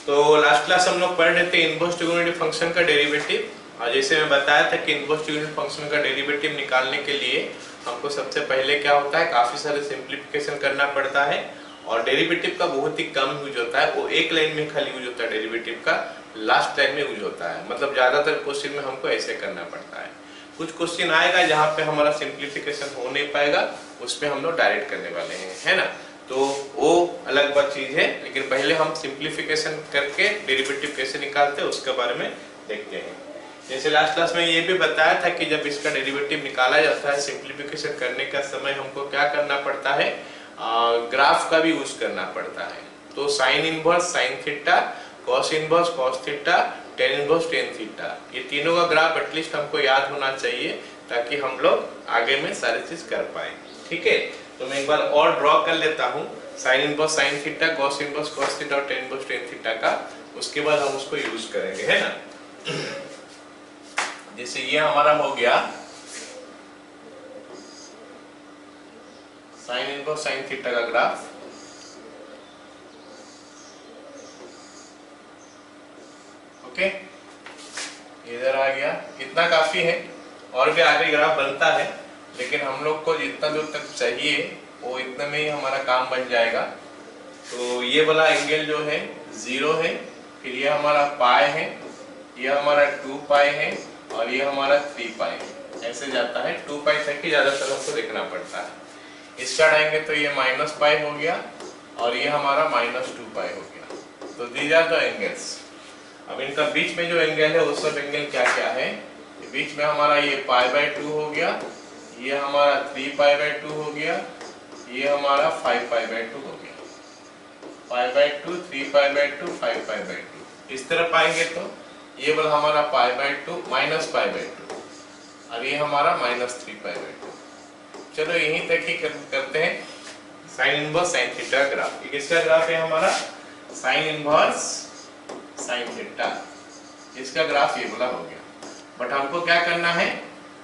तो last class हम लोग पढ़ रहे थे इनवर्स ट्रिगोनोमेट्रिक फंक्शन का डेरिवेटिव, और जैसे मैं बताया था कि इनवर्स ट्रिगोनोमेट्रिक फंक्शन का डेरिवेटिव निकालने के लिए हमको सबसे पहले क्या होता है, काफी सारे सिंप्लीफिकेशन करना पड़ता है। और डेरिवेटिव का बहुत ही कम यूज होता है, वो एक लाइन में खाली यूज होता है डेरिवेटिव का, लास्ट लाइन में यूज होता है। मतलब ज्यादातर क्वेश्चन में हमको ऐसे करना पड़ता है। कुछ क्वेश्चन आएगा जहाँ पे हमारा सिंप्लीफिकेशन हो नहीं पाएगा, उस पे हम लोग डायरेक्ट करने वाले हैं, है ना। तो वो अलग बात चीज है, लेकिन पहले हम सिंप्लीफिकेशन करके डेरिवेटिव कैसे निकालते हैं उसके बारे में देखते हैं। जैसे लास्ट क्लास में ये भी बताया था कि जब इसका डेरिवेटिव निकाला जाता है, सिंप्लीफिकेशन करने का समय हमको क्या करना पड़ता है, ग्राफ का भी यूज करना पड़ता है। तो sine inverse sine theta, cos inverse cos theta, tan inverse tan theta, ये तीनों का ग्राफ एटलीस्ट हमको याद होना चाहिए ताकि हम लोग आगे में सारी चीज कर पाए। ठीक है, तो मैं एक बार और ड्रॉ कर लेता हूँ sine inverse sine theta, cos inverse cos theta और टेन इनवर्स टेन थीटा का, उसके बाद हम उसको यूज करेंगे, है ना। जैसे ये हमारा हो गया साइन इनवर्स साइन थीटा का ग्राफ, ओके, इधर आ गया। इतना काफी है, और भी आगे ग्राफ बनता है, लेकिन हम लोग को जितना दूर तक चाहिए वो इतने में ही हमारा काम बन जाएगा। तो ये वाला एंगल जो है 0 है, फिर ये हमारा पाई है, ये हमारा 2 पाई है, और ये हमारा 3 पाई है। ऐसे जाता है 2 पाई तक ही ज्यादातर हमको देखना पड़ता है। इस साइड आएंगे तो ये माइनस पाई हो गया, और ये हमारा -2 पाई हो गया। तो दीज आर द एंगल्स। अब इनका बीच में जो एंगल है वो सब एंगल क्या क्या है, बीच में हमारा ये π/2 हो गया, ये हमारा 3π/2 हो गया, ये हमारा 5π/2 हो गया। π/2 3π/2 5π/2। इस तरफ आएंगे तो ये वाला हमारा π/2 -π/2, और ये हमारा -3π/2। चलो यहीं तक ही करते हैं sine inverse sine theta graph. ये किसका ग्राफ है, हमारा साइन इनवर्स साइन थीटा, इसका ग्राफ ये वाला हो गया। बट हमको क्या करना है,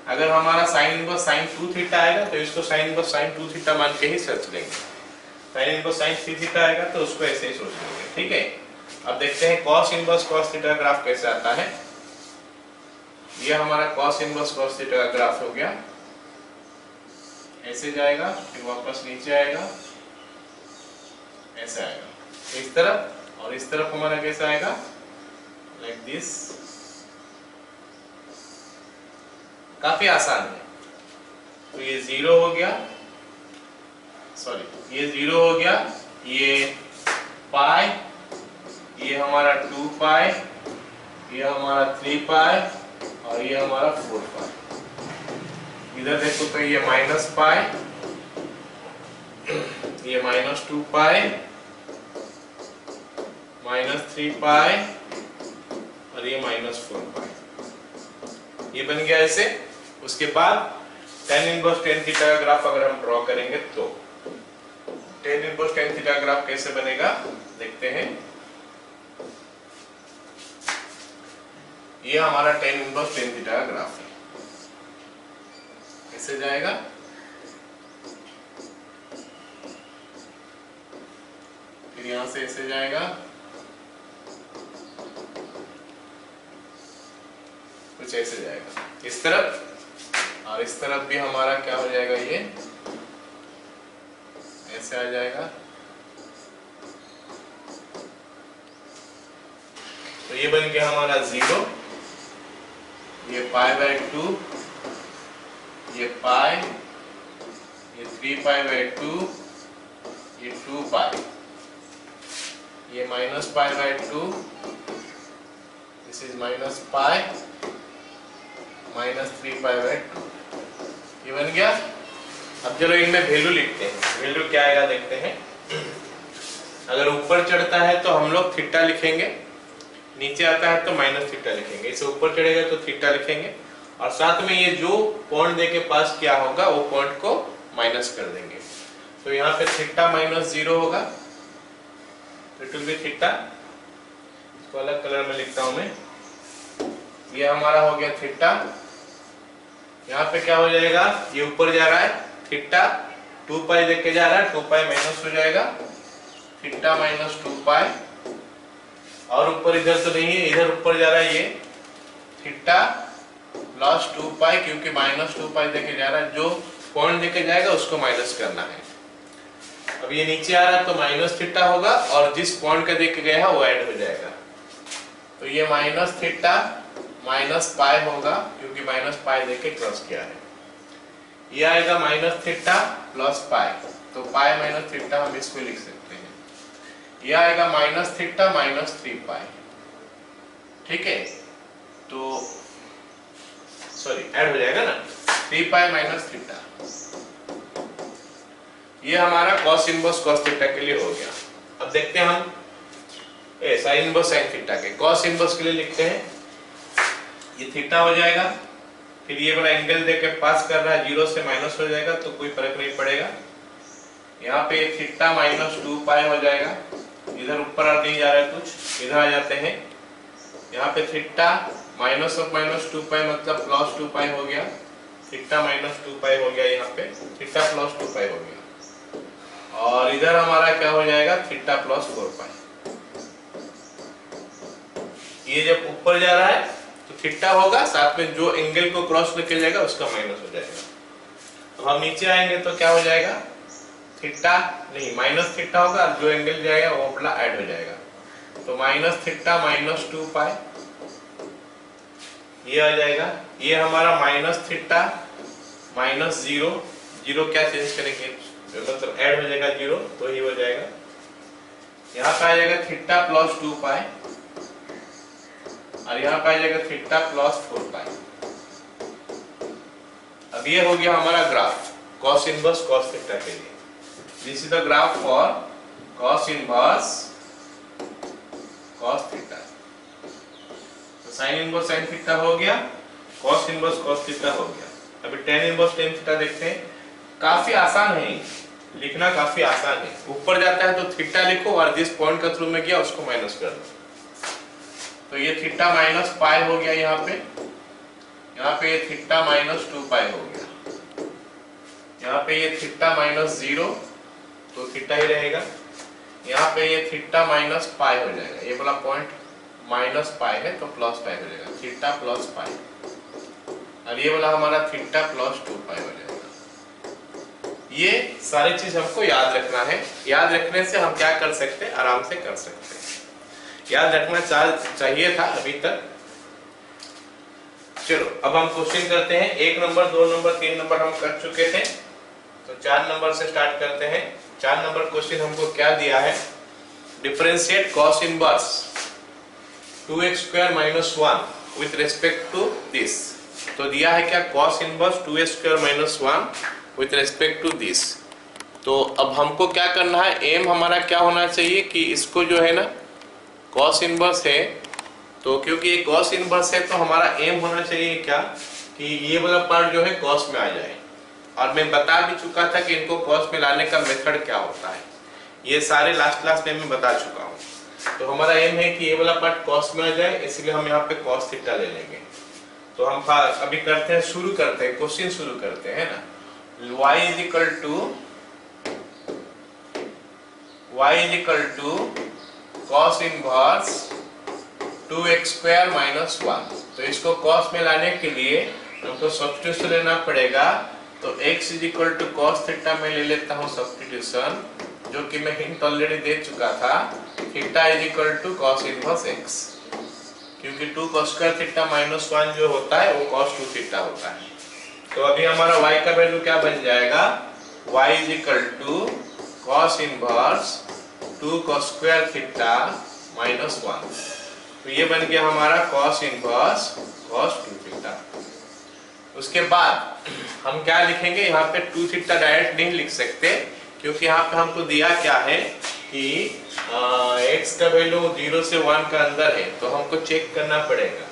अगर हमारा साइन इनवर्स साइन 2 थीटा आएगा तो इसको साइन इनवर्स साइन 2 थीटा मान के ही सोच लेंगे। साइन इनवर्स साइन 3 थीटा आएगा तो उसको ऐसे ही सोच लेंगे। ठीक है, अब देखते हैं कॉस इनवर्स कॉस थीटा का ग्राफ कैसे आता है। ये हमारा कॉस इनवर्स कॉस थीटा का ग्राफ हो गया, ऐसे जाएगा, फिर वापस नीचे आएगा, ऐसे आएगा इस तरफ, और इस तरफ हमारा कैसा आएगा, लाइक दिस। काफी आसान है। तो ये 0 हो गया, सॉरी ये 0 हो गया, ये पाई, ये हमारा 2 पाई, ये हमारा 3 पाई, और ये हमारा 4 पाई। इधर देखो तो ये -पाई, ये -2 पाई, -3 पाई, और ये -4 पाई। ये बन गया ऐसे। उसके बाद tan इनवर्स tan थीटा का ग्राफ अगर हम ड्रॉ करेंगे तो tan इनवर्स tan थीटा का ग्राफ कैसे बनेगा देखते हैं। ये हमारा tan इनवर्स tan थीटा का ग्राफ है, कैसे जाएगा, फिर यहां से ऐसे जाएगा, कुछ ऐसे जाएगा इस तरफ, और इस तरफ भी हमारा क्या हो जाएगा, ये ऐसे आ जाएगा। तो ये बन गया हमारा 0, ये π/2, ये पाई, ये 3π/2, ये 2 पाई, ये -π/2, दिस इज -पाई, -3π/2। ये बन गया। अब चलो इनमें वैल्यू लिखते हैं, वैल्यू क्या आएगा देखते हैं। अगर ऊपर चढ़ता है तो हम लोग थीटा लिखेंगे, नीचे आता है तो -थीटा लिखेंगे। इसे ऊपर चढ़ेगा तो थीटा लिखेंगे, और साथ में ये जो पॉइंट दे के पास क्या होगा वो पॉइंट को माइनस कर देंगे। तो यहाँ पे थीटा -0 होगा, तो इट विल बी थीटा। इसको अलग कलर में लिखता हूं मैं। ये हमारा हो गया थीटा, यहाँ पे क्या हो जाएगा, ये ऊपर जा रहा है थीटा, 2 पाई लेके जा रहा है, 2 पाई माइनस हो जाएगा, थीटा -2 पाई, और ऊपर इधर तो नहीं है, इधर ऊपर जा रहा है ये थीटा प्लस 2 पाई, क्योंकि माइनस 2 पाई देके जा रहा है, जो पॉइंट देके जाएगा उसको माइनस करना है। अब ये नीचे आ रहा है तो माइनस थीटा होगा और जिस पॉइंट का देके गया है वो ऐड हो जाएगा, तो ये माइनस थीटा माइनस पाई होगा, क्योंकि माइनस पाई देके क्रॉस किया है। ये आएगा माइनस थीटा प्लस पाई, तो पाई माइनस थीटा हम इसको लिख सकते हैं। ये आएगा माइनस थीटा माइनस 3 पाई, ठीक है, तो सॉरी ऐड हो जाएगा ना, 3 पाई माइनस थीटा। ये हमारा cos इनवर्स cos थीटा के लिए हो गया। अब देखते हैं हम sin इनवर्स sin थीटा के। cos इनवर्स के लिए लिखते हैं, ये थीटा हो जाएगा, फिर ये वाला एंगल देके पास कर रहा है, 0 से माइनस हो जाएगा तो कोई फर्क नहीं पड़ेगा। यहाँ पे थीटा माइनस 2 पाई हो जाएगा, इधर ऊपर नहीं जा रहा है कुछ, इधर आ जाते हैं। यहाँ पे थीटा माइनस ऑफ माइनस 2 पाई मतलब प्लस 2 पाई हो गया, थीटा माइनस 2 पाई हो गया, यहाँ पे थीटा प्लस 2 पाई हो गया, और इधर हमारा क्या हो जाएगा थीटा प्लस 4 पाई। ये जब ऊपर जा रहा है तो थीटा होगा, साथ में जो एंगल को क्रॉस लेके जाएगा उसका माइनस हो जाएगा। तो हम नीचे आएंगे तो क्या हो जाएगा, थीटा नहीं माइनस थीटा होगा, जो एंगल जाएगा वो अपना ऐड हो जाएगा, तो माइनस थीटा माइनस 2 पाई ये आ जाएगा। ये हमारा माइनस थीटा माइनस 0, 0 क्या चेंज करेंगे मतलब ऐड हो जाएगा 0, तो ही हो जाएगा। यहाँ पे आ जाएगा थीटा प्लस 2 पाई और यहाँ पे आ जाएगा थीटा प्लस 4 पाई। अब ये हो गया हमारा graph cos inverse cos theta के लिए। This is the graph for cos inverse cos theta. तो sin इनवर्स sin थीटा हो गया, cos इनवर्स cos थीटा हो गया। अभी tan इनवर्स tan थीटा देखते हैं। काफी आसान है, लिखना काफी आसान है। ऊपर जाता है तो थीटा लिखो और जिस पॉइंट का थ्रू में गया उसको माइनस कर दो। तो ये थीटा माइनस पाई हो गया, यहाँ पे ये थीटा माइनस 2 पाई हो गया, यहाँ पे ये थीटा माइनस 0 तो थीटा ही रहेगा, यहाँ पे ये थीटा माइनस पाई हो जाएगा, ये वाला पॉइंट माइनस पाई है तो प्लस पाई हो जाएगा, थीटा प्लस पाई, और ये वाला हमारा थीटा प्लस 2 पाई हो जाएगा। ये सारी चीज हमको याद रखना है। याद रखने से हम क्या कर सकते हैं, आराम से कर सकते हैं। याद रखना चाहिए था अभी तक। चलो अब हम क्वेश्चन करते हैं। 1 नंबर 2 नंबर 3 नंबर हम कर चुके थे, तो 4 नंबर से स्टार्ट करते हैं। 4 नंबर क्वेश्चन हमको क्या दिया है, differentiate cos inverse 2x² - 1 with respect to this. तो दिया है क्या, cos inverse 2x² - 1 with respect to this. तो अब हमको क्या करना है, एम हमारा क्या होना चाहिए कि इसको जो है ना cos इनवर्स है, तो क्योंकि ये cos इनवर्स है तो हमारा एम होना चाहिए क्या कि ये वाला पार्ट जो है cos में आ जाए। और मैं बता भी चुका था कि इनको cos में लाने का मेथड क्या होता है, ये सारे लास्ट क्लास में मैं बता चुका हूँ। तो हमारा एम है कि ये वाला पार्ट cos में आ जाए, इसलिए हम यहाँ पे cos थीटा ले लेंगे। तो हम अभी करते हैं, शुरू करते हैं, क्वेश्चन शुरू करते हैं ना। y is equal to cos inverse 2x² - 1। तो इसको cos में लाने के लिए हमको सब्स्टिट्यूशन लेना पड़ेगा। तो x is equal to cos theta में ले लेता हूँ सब्स्टिट्यूशन, जो कि मैं हिंट ऑलरेडी दे चुका था। Theta is equal to cos inverse x, क्योंकि 2 cos² थीटा माइनस 1 जो होता है वो cos 2 थीटा होता है। तो अभी हमारा y का वैल्यू क्या बन जाएगा, y is equal to cos inverse 2 cos² theta minus 1। तो ये बन गया हमारा cos इनवर्स cos 2 थीटा। उसके बाद हम क्या लिखेंगे, यहाँ पे 2 थीटा डायरेक्ट नहीं लिख सकते, क्योंकि यहाँ पे हमको दिया क्या है कि x का वैल्यू 0 से 1 का अंदर है, तो हमको चेक करना पड़ेगा।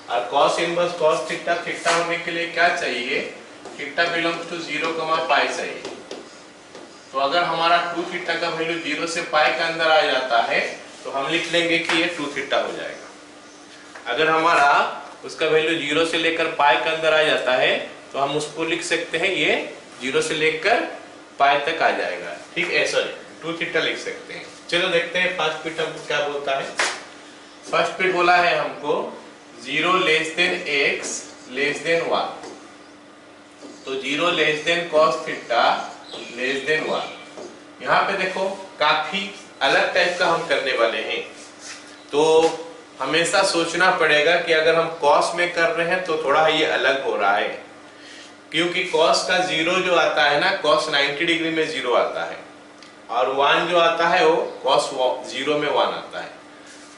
और cos inverse cos theta theta होने के लिए क्या चाहिए, थीटा बिलोंग्स टू 0, पाई चाहिए। तो अगर हमारा 2 थीटा का वैल्यू 0 से पाई के अंदर आ जाता है तो हम लिख लेंगे कि ये 2 थीटा हो जाएगा। अगर हमारा उसका वैल्यू 0 से लेकर पाई के अंदर आ जाता है तो हम उसको लिख सकते हैं ये 0 से लेकर पाई तक आ जाएगा, ठीक है, सॉरी 2 थीटा लिख सकते हैं। चलो देखते हैं फर्स्ट पीट हमको क्या बोलता है। फर्स्ट बिट बोला है हमको 0 less then x less than 1, तो 0 less then cos theta less then 1। यहाँ पे देखो काफी अलग टाइप का हम करने वाले हैं, तो हमेशा सोचना पड़ेगा कि अगर हम cos में कर रहे हैं तो थोड़ा ये अलग हो रहा है, क्योंकि cos का 0 जो आता है ना, cos 90 डिग्री में 0 आता है, और 1 जो आता है वो cos 0 में 1 आता है।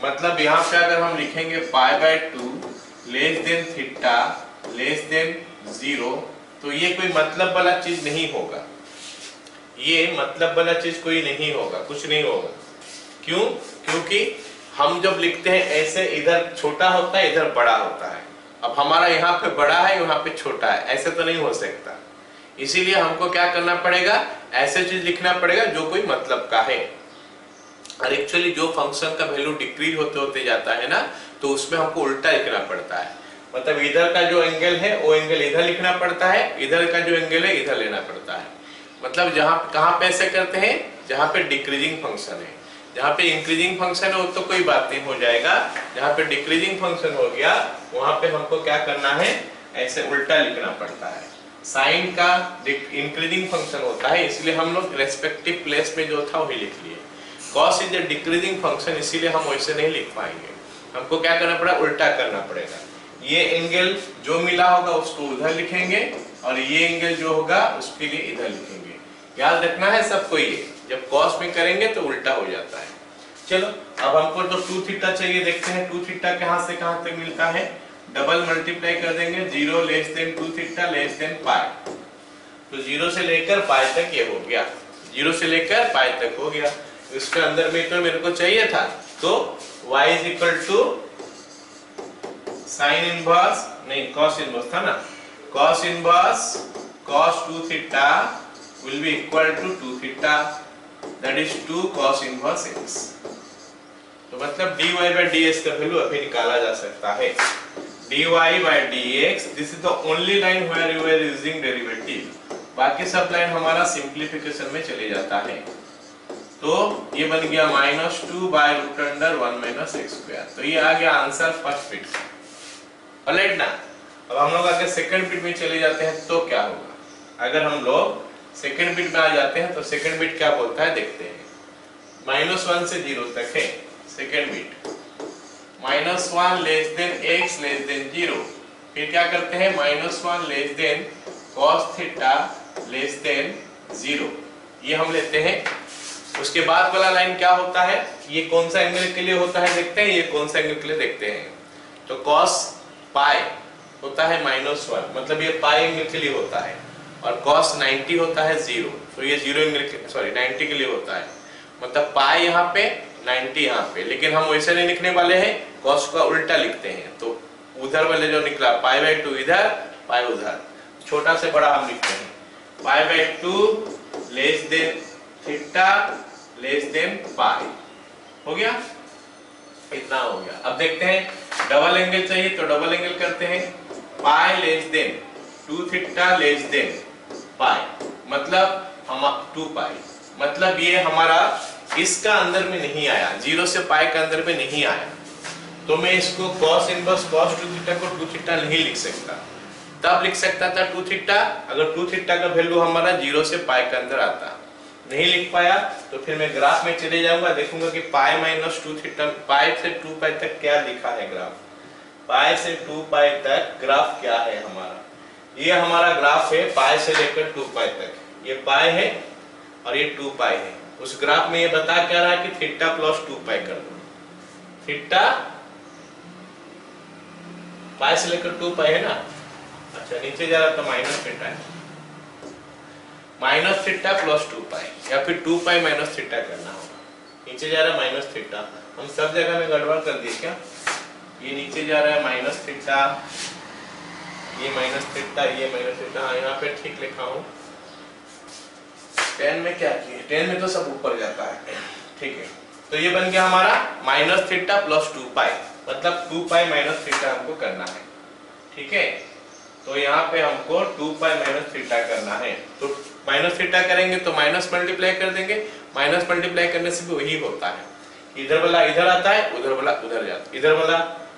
मतलब यहाँ पे अगर हम लिखेंगे π/2 less than theta less than 0, तो ये कोई मतलब वाला चीज नहीं होगा, ये मतलब वाला चीज कोई नहीं होगा, कुछ नहीं होगा। क्यों? क्योंकि हम जब लिखते हैं ऐसे, इधर छोटा होता है इधर बड़ा होता है, अब हमारा यहाँ पे बड़ा है यहाँ पे छोटा है, ऐसे तो नहीं हो सकता। इसीलिए हमको क्या करना पड़ेगा, ऐसे चीज लिखना पड़ेगा जो कोई मतलब का है। और एक्चुअली जो फंक्शन का वैल्यू डिक्रीज होते होते जाता है ना, तो उसमें हमको उल्टा लिखना पड़ता है। मतलब इधर का जो एंगल है वो एंगल इधर लिखना पड़ता है, इधर का जो एंगल है इधर लेना पड़ता है। मतलब जहाँ कहाँ पे ऐसे करते हैं, जहाँ पे डिक्रीजिंग फंक्शन है। जहाँ पे इंक्रीजिंग फंक्शन है वो तो कोई बात नहीं, हो जाएगा। जहाँ पे डिक्रीजिंग फंक्शन हो गया वहां पे हमको क्या करना है, ऐसे उल्टा लिखना पड़ता है। साइन का इंक्रीजिंग फंक्शन होता है, इसलिए हम लोग रेस्पेक्टिव प्लेस में जो था वही लिख लिए। Cos is a decreasing function, इसीलिए हम वैसे नहीं लिख पाएंगे, हमको क्या करना पड़ेगा, उल्टा करना पड़ेगा। ये एंगल जो मिला होगा उसको उधर लिखेंगे, और ये एंगल जो होगा उसके लिए इधर लिखेंगे। याद रखना है सबको, ये जब कॉस में करेंगे तो उल्टा हो जाता है। चलो अब हमको तो 2 थीटा चाहिए, देखते हैं 2 थीटा कहां से कहां तक मिलता है। डबल मल्टीप्लाई कर देंगे, 0 less than 2 theta less than pi, तो 0 से लेकर पाई तक ये हो गया, 0 से लेकर पाई तक हो गया। इसके अंदर में तो मेरे को चाहिए था, तो y is equal to sine inverse, नहीं कॉस इनवर्स था ना, cos inverse cos 2 theta will be equal to 2 theta, that is 2 cos inverse x। तो मतलब dy by dx का वैल्यू अभी निकाला जा सकता है। dy by dx, this is the only line where you are using derivative, बाकी सब लाइन हमारा सिंप्लीफिकेशन में चले जाता है। तो ये बन गया -2 by root under 1 minus x square। तो ये आ गया आंसर फर्स्ट बिट का, ऑलराइट ना। अब हम लोग आगे सेकंड बिट में चले जाते हैं, तो क्या होगा, अगर हम लोग सेकंड बिट में आ जाते हैं तो सेकंड बिट क्या बोलता है देखते हैं। -1 से 0 तक है second bit, -1 less than x less than 0, फिर क्या करते हैं, -1 less than cos theta less than 0, ये हम लेते हैं। उसके बाद वाला लाइन क्या होता है, ये कौन सा एंगल के लिए होता है देखते हैं, ये कौन सा एंगल के लिए देखते हैं। तो cos पाई होता है -1, मतलब ये पाई एंगल के लिए होता है, और cos 90 होता है 0, तो ये 0 एंगल के, सॉरी 90 के लिए होता है। मतलब पाई यहाँ पे 90 यहाँ पे, लेकिन हम वैसे नहीं लिखने वाले हैं, cos का उल्टा लिखते हैं। तो उधर वाले जो निकला π/2 इधर, पाई उधर, छोटा से बड़ा हम लिखते हैं, π/2 less than theta less than pi, हो गया, इतना हो गया। अब देखते हैं डबल एंगल चाहिए, तो डबल एंगल करते हैं, pi less than 2 theta less than pi, मतलब हम 2 पाई, मतलब ये हमारा इसका अंदर में नहीं आया, 0 से पाई का अंदर में नहीं आया, तो मैं इसको cos इनवर्स cos 2 थीटा को 2 थीटा नहीं लिख सकता। तब लिख सकता था 2 थीटा, अगर 2 थीटा का वैल्यू हमारा 0 से पाई के अंदर आता, नहीं लिख पाया तो फिर मैं ग्राफ में चले जाऊंगा, देखूंगा कि पाई माइनस 2 थीटा, पाई से 2 पाई तक क्या लिखा है ग्राफ, पाई से 2 पाई तक ग्राफ क्या है हमारा। ये हमारा ग्राफ है पाई से लेकर 2 पाई तक, ये पाई है और ये 2 पाई है। उस ग्राफ में ये बता क्या रहा है कि थीटा प्लस 2 पाई कर दो, थीटा पाई से लेकर 2 पाई है ना, अच्छा नीचे जा रहा तो माइनस थीटा है, माइनस थीटा प्लस 2 पाई, या फिर 2 पाई माइनस थीटा करना होगा। नीचे जा रहा है माइनस थीटा, हम सब जगह में गड़बड़ कर दिए क्या, ये नीचे जा रहा है माइनस थीटा, ये माइनस थीटा, ये माइनस थीटा, हाँ यहाँ पे ठीक लिखा हूँ। 10 में क्या किए, 10 में तो सब ऊपर जाता है, ठीक है। तो ये बन गया हमारा माइनस थीटा प्लस 2 पाई, मतलब 2 पाई माइनस थीटा हमको करना है, ठीक है। तो यहाँ पे हमको 2 पाई माइनस थीटा करना है, तो माइनस थीटा करेंगे तो माइनस मल्टीप्लाई कर देंगे, माइनस मल्टीप्लाई करने से भी वही होता है, इधर वाला इधर आता है, उधर वाला उधर जाता है, इधर वाला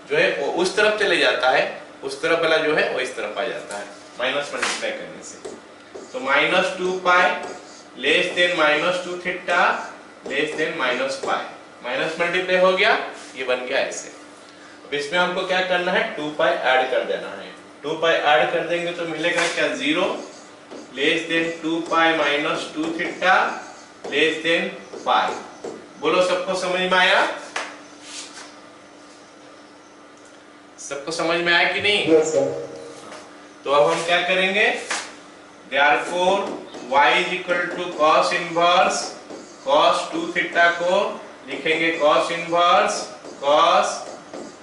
जो है वो उस तरफ चले जाता है, उस तरफ वाला जो है वो इस तरफ आ जाता है माइनस मल्टीप्लाई करने से। तो माइनस 2 पाई less then minus 2 theta less then minus pi, minus multiply हो गया, ये बन गया ऐसे। अब इसमें हमको क्या करना है, 2 पाई ऐड कर देना है। 2 पाई ऐड कर देंगे तो मिलेगा क्या, 0 less than 2 pi minus 2 theta less than pi. बोलो सबको समझ में आया? सबको समझ में आया कि नहीं? Yes, sir. तो अब हम क्या करेंगे, therefore y is equal to cos inverse cos 2 theta को लिखेंगे cos inverse cos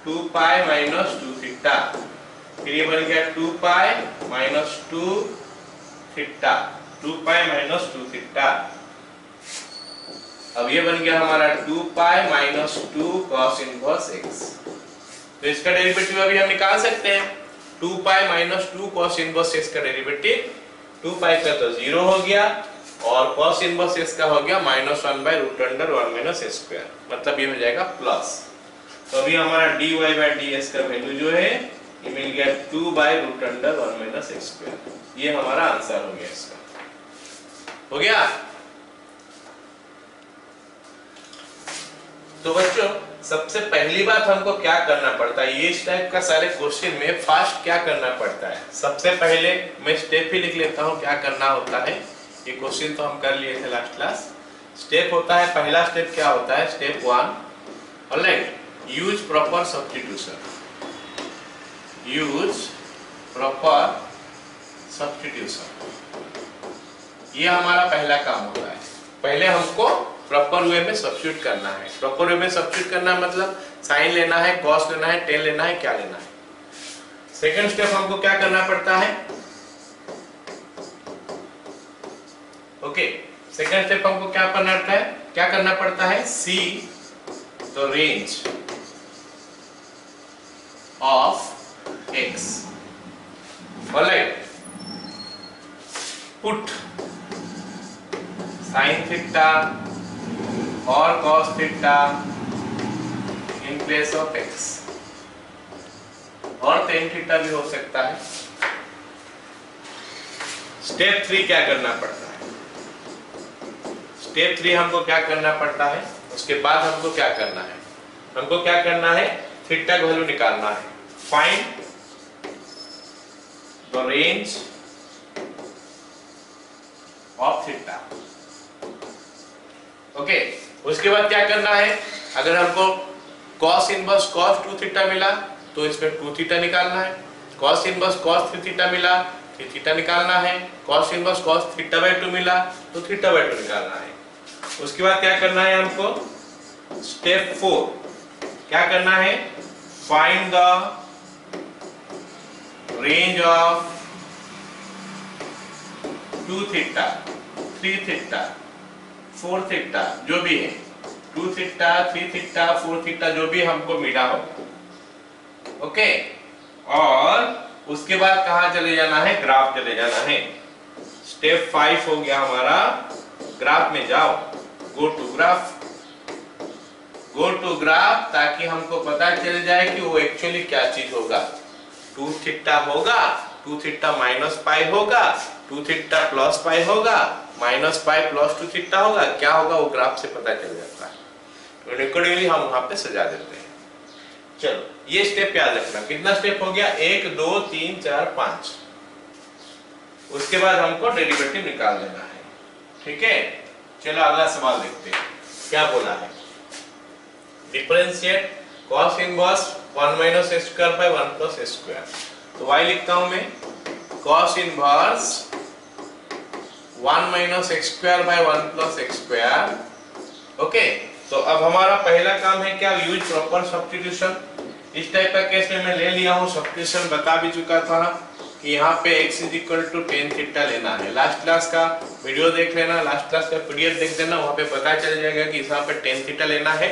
2 pi minus 2 theta, फिर ये बन गया 2 pi minus 2 theta, 2 pi minus 2 theta. अब ये बन गया हमारा 2 pi minus 2 cos inverse x। तो इसका डेरिवेटिव अभी हम निकाल सकते हैं, 2 pi minus 2 cos inverse x का डेरिवेटिव 2 पाई का तो 0 हो गया और cos इनवर्स x का हो गया -1/√1 माइनस स्क्वायर, मतलब ये हो जाएगा प्लस। तो अभी हमारा dy बाय dx का वैल्यू जो है ये मिल गया 2/√1 माइनस स्क्वायर। ये हमारा आंसर हो गया इसका। हो गया? तो बच्चों सबसे पहली बात हमको क्या करना पड़ता है, ये इस टाइप का सारे क्वेश्चन में फास्ट क्या करना पड़ता है। सबसे पहले मैं स्टेप ही लिख लेता हूँ क्या करना होता है। ये क्वेश्चन तो हम कर लिए थे लास्ट क्लास। स्टेप होता है, पहला स्टेप क्या होता है, step 1, alright, use proper substitution. Use proper substitution, ये हमारा पहला काम होता है। पहले हमको प्रॉपर वे में सब्स्टिट्यूट करना है। प्रॉपर वे में सब्स्टिट्यूट करना मतलब साइन लेना है, कॉस लेना है, टेन लेना है, क्या लेना है। सेकंड स्टेप हमको क्या करना पड़ता है, ओके, सेकंड स्टेप हमको क्या करना पड़ता है, see the range of x, alright, put sine theta और cos theta in place of x, और tan थीटा भी हो सकता है। स्टेप 3 क्या करना पड़ता है, स्टेप 3 हमको क्या करना पड़ता है, उसके बाद हमको क्या करना है, हमको क्या करना है, थीटा का वैल्यू निकालना है। Find the range of theta, okay. उसके बाद क्या करना है, अगर हमको cos इनवर्स cos 2 थीटा मिला तो इसमें 2 थीटा निकालना है, cos इनवर्स cos 3 थीटा मिला 3 थीटा निकालना है, cos inverse cos theta by 2 मिला तो थीटा बाय 2 निकालना है। उसके बाद क्या करना है हमको, स्टेप 4 क्या करना है, find the range of 2 theta 3 theta 4 theta, जो भी है 2 थीटा 3 थीटा 4 थीटा जो भी हमको मिला हो, ओके। और उसके बाद कहां चले जाना है, ग्राफ चले जाना है। स्टेप 5 हो गया हमारा, ग्राफ में जाओ, go to graph, go to graph, ताकि हमको पता चल जाए कि वो एक्चुअली क्या चीज होगा। 2 थीटा होगा, 2 थीटा माइनस पाई होगा, 2 थीटा प्लस पाई होगा, माइनस पाई प्लस 2 थीटा होगा, क्या होगा वो ग्राफ से पता चल जाता है। तो अकॉर्डिंगली हम वहां पे सजा देते हैं। चलो ये स्टेप याद रखना, कितना स्टेप हो गया, 1 2 3 4 5। उसके बाद हमको डेरिवेटिव निकाल देना है, ठीक है। चलो अगला सवाल देखते हैं क्या बोला है, differentiate cos inverse 1 minus square by 1 plus square. तो y लिखता हूं मैं, cos inverse 1 minus x square by 1 plus x square, okay. तो अब हमारा पहला काम है क्या, यूज प्रॉपर सब्स्टिट्यूशन। इस टाइप का केस में मैं ले लिया हूं, सब्स्टिट्यूशन बता भी चुका था कि यहाँ पे x is equal to tan theta लेना है। लास्ट क्लास का वीडियो देख लेना, लास्ट क्लास का पीडीएफ देख लेना, वहाँ पे पता चल जाएगा कि यहाँ पे tan थीटा लेना है,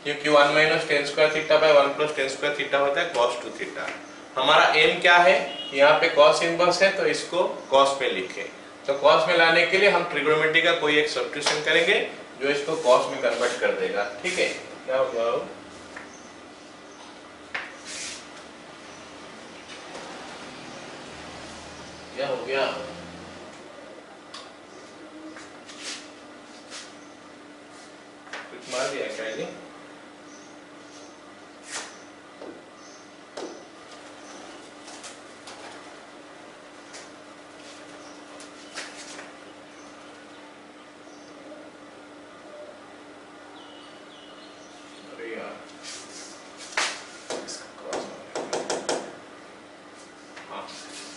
क्योंकि 1 minus tan square theta by 1 plus tan square theta होता है cos 2 थीटा। हमारा एम क्या है, यहाँ पे cos इनवर्स है तो इसको cos में लिखे। तो cos में लाने के लिए हम ट्रिग्नोमेट्री का कोई एक सब्स्टिट्यूशन करेंगे जो इसको cos में कन्वर्ट कर देगा, ठीक है। क्या हो गया? क्या हो गया? कुछ मार दिया क्या जी?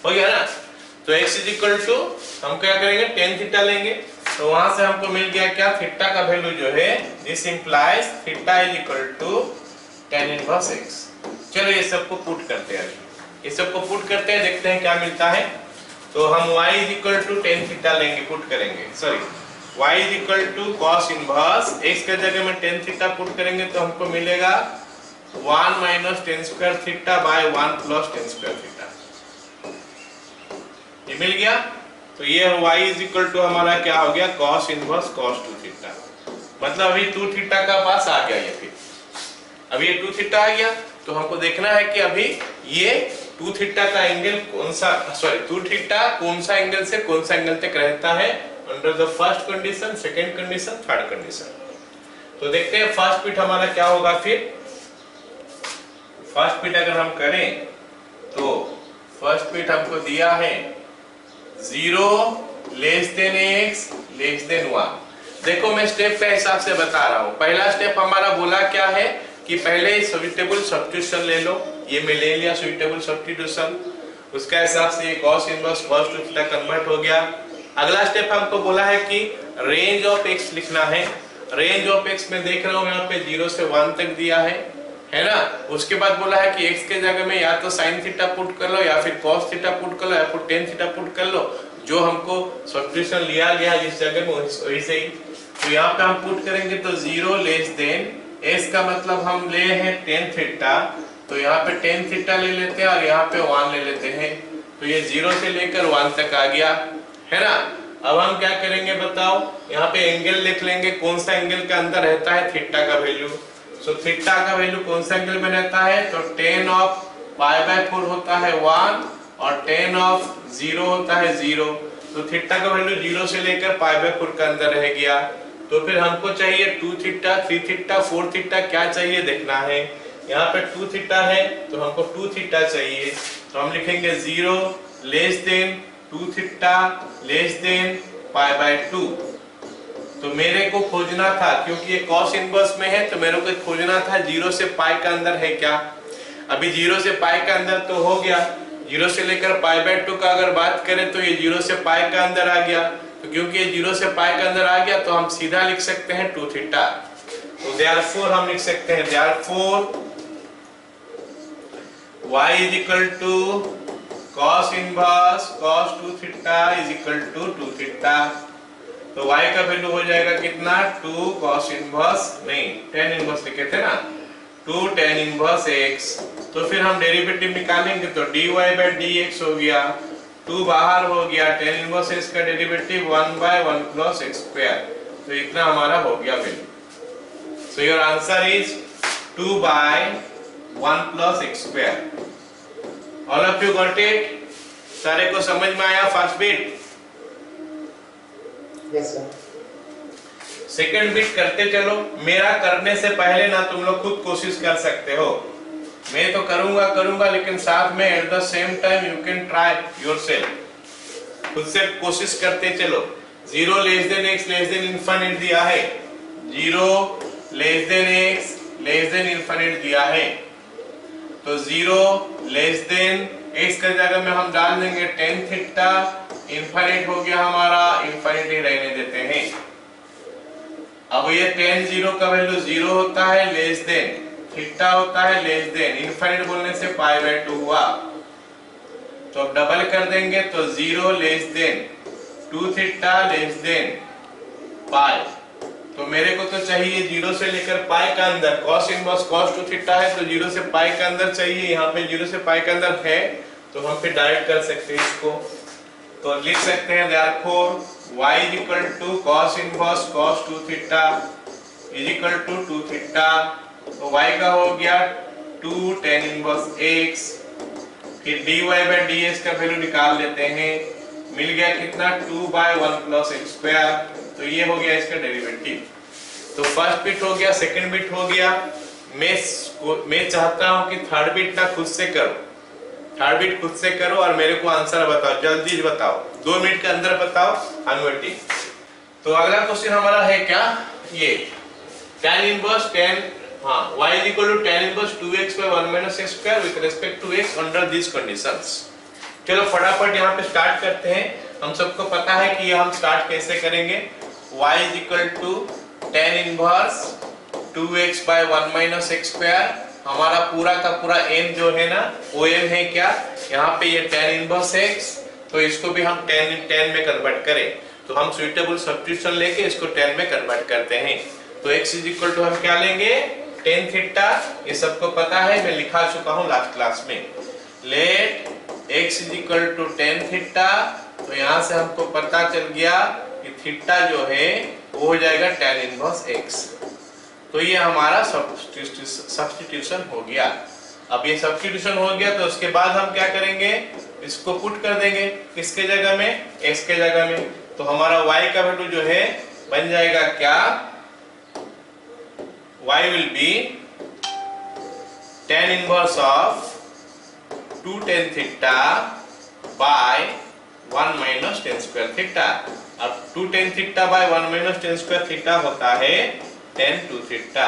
हो गया ना? तो x इज इक्वल टू हम क्या करेंगे, टेन थीटा लेंगे। तो वहां से हमको मिल गया क्या, थीटा का वैल्यू जो है, this implies theta is equal to tan inverse x। चलो ये सबको पुट करते हैं, ये सबको पुट करते हैं, देखते हैं क्या मिलता है। तो हम y is equal to tan theta लेंगे, पुट करेंगे, sorry y is equal to cos inverse x के जगह में टेन थीटा पुट करेंगे तो हमको मिलेगा 1 minus ten square theta by 1 plus ten square theta. ये मिल गया। तो ये y इज इक्वल टू हमारा क्या हो गया, cos इनवर्स cos 2 थीटा। मतलब अभी 2 थीटा का पास आ गया, ये फिर अभी ये 2 थीटा आ गया। तो हमको देखना है कि अभी ये 2 थीटा का एंगल कौन सा, सॉरी 2 थीटा कौन सा एंगल से कौन सा एंगल तक रहता है under the first condition, second condition, third condition. तो देखते हैं फर्स्ट बिट हमारा क्या होगा। फिर फर्स्ट बिट अगर हम करें तो फर्स्ट बिट हमको दिया है 0 less then x less than 1। देखो मैं स्टेप के हिसाब से बता रहा हूं। पहला स्टेप हमारा बोला क्या है कि पहले सुइटेबल सब्स्टिट्यूशन ले लो, ये मैं ले लिया सुइटेबल सब्स्टिट्यूशन, उसका हिसाब से ये cos inverse cos 2 theta convert हो गया। अगला स्टेप हमको बोला है कि रेंज ऑफ x लिखना है। रेंज ऑफ x में देख रहा हूं यहाँ पे 0 से 1 तक दिया है ना। उसके बाद बोला है कि x के जगह में या तो sin थीटा पुट कर लो या फिर cos थीटा पुट कर लो या फिर tan थीटा पुट कर लो, जो हमको सब्स्टिट्यूशन लिया गया जिस जगह में वही से ही। तो यहाँ पे हम पुट करेंगे तो 0 लेस देन x का मतलब हम ले हैं tan थीटा, तो यहाँ पे tan थीटा ले लेते हैं और यहाँ पे 1 ले लेते हैं। तो ये 0 से लेकर 1 तक आ गया है ना। अब हम क्या करेंगे बताओ, यहाँ पे एंगल लिख लेंगे, कौन सा एंगल के अंदर रहता है थीटा का वैल्यू। सो थीटा का वैल्यू कौन सा एंगल में रहता है, तो tan ऑफ पाई बाय 4 होता है 1 और tan ऑफ 0 होता है 0। तो थीटा का वैल्यू 0 से लेकर पाई बाय 4 के अंदर रह गया। तो फिर हमको चाहिए 2 थीटा, 3 थीटा, 4 थीटा क्या चाहिए देखना है। यहाँ पे 2 थीटा है तो हमको 2 थीटा चाहिए। तो हम लिखेंगे 0 less than 2 theta less than pi by 2। तो मेरे को खोजना था, क्योंकि ये cos इनवर्स में है तो मेरे को खोजना था 0 से पाई का अंदर है क्या। अभी 0 से पाई का अंदर तो हो गया, 0 से लेकर पाई बाय 2 का अगर बात करें तो ये 0 से पाई का अंदर आ गया। तो क्योंकि ये 0 से पाई का अंदर आ गया तो हम सीधा लिख सकते हैं 2 थीटा। तो देयरफॉर हम लिख सकते हैं therefore y is equal to cos inverse cos 2 theta is equal to 2 theta. तो y का वैल्यू हो जाएगा कितना, 2 cos इनवर्स, नहीं tan इनवर्स लिखे थे ना, 2 tan इनवर्स x। तो फिर हम डेरिवेटिव निकालेंगे तो dy by dx हो गया, 2 बाहर हो गया, tan इनवर्स x का derivative 1 by 1 plus x square। तो इतना हमारा हो गया value. So your answer is 2 by 1 plus x square। All of you got it? सारे को समझ में आया first bit? Yes sir. Second bit करते चलो। मेरा करने से पहले ना तुम लोग खुद कोशिश कर सकते हो। मैं तो करूंगा लेकिन साथ में at the same time you can try yourself. खुद से कोशिश करते चलो। 0 less then x less than infinite दिया है, 0 less then x less than infinite दिया है। तो 0 लेस देन x के जगह में हम डाल देंगे tan थीटा, इनफिनिट हो गया हमारा, इनफिनिट ही रहने देते हैं। अब ये tan 0 का वैल्यू 0 होता है, लेस देन थीटा होता है, लेस देन इनफिनिट बोलने से पाई बाय 2 हुआ। तो अब डबल कर देंगे तो 0 less than 2 theta less than pi. तो मेरे को तो चाहिए 0 से लेकर पाई का अंदर, cos इनवर्स cos 2 थीटा है तो 0 से पाई का अंदर चाहिए। यहाँ पे 0 से पाई का अंदर है तो हम फिर डायरेक्ट कर सकते हैं इसको। तो लिख सकते हैं therefore y is equal to cos inverse cos 2 theta is equal to 2 theta. तो y का हो गया 2 tan इनवर्स x। फिर dy बाय dx का वैल्यू निकाल लेते हैं, मिल गया कितना 2 बाय 1 प्लस एक्स स्क्वायर। तो ये हो गया इसका डेरिवेटिव। तो फर्स्ट बिट हो गया, सेकंड बिट हो गया। मैं चाहता हूं कि थर्ड बिट ना खुद से करो, थर्ड बिट खुद से करो और मेरे को आंसर बताओ, जल्दी बताओ, 2 मिनट के अंदर बताओ कन्वर्टिंग। तो अगला क्वेश्चन हमारा है क्या, ये tan inverse y is equal to tan inverse 2x by 1 minus x square with respect to x under these conditions। चलो फटाफट यहाँ पे स्टार्ट करते हैं। हम सबको पता है कि ये हम स्टार्ट कैसे करेंगे। y is equal to tan inverse 2x by 1 minus x square। हमारा पूरा का पूरा m जो है ना वो m है क्या, यहाँ पे ये tan inverse x, तो इसको भी हम tan में कन्वर्ट करें, तो हम सुइटेबल सब्स्टिट्यूशन लेके इसको tan में कन्वर्ट करते हैं। तो x इज इक्वल टू हम क्या लेंगे, tan थीटा। ये सबको पता है, मैं लिखा चुका हूँ लास्ट क्लास में। Let x is equal to tan theta. तो यहाँ से हमको पता चल गया कि थीटा जो है वो हो जाएगा tan इनवर्स x। तो ये हमारा सब्स्टिट्यूशन हो गया। अब ये सब्स्टिट्यूशन हो गया तो उसके बाद हम क्या करेंगे, इसको पुट कर देंगे किसके जगह में, x के जगह में। तो हमारा y का वैल्यू जो है बन जाएगा क्या, y will be tan inverse of 2 tan theta by 1 minus tan square theta। अब 2 tan theta by 1 minus tan square theta होता है tan 2 theta।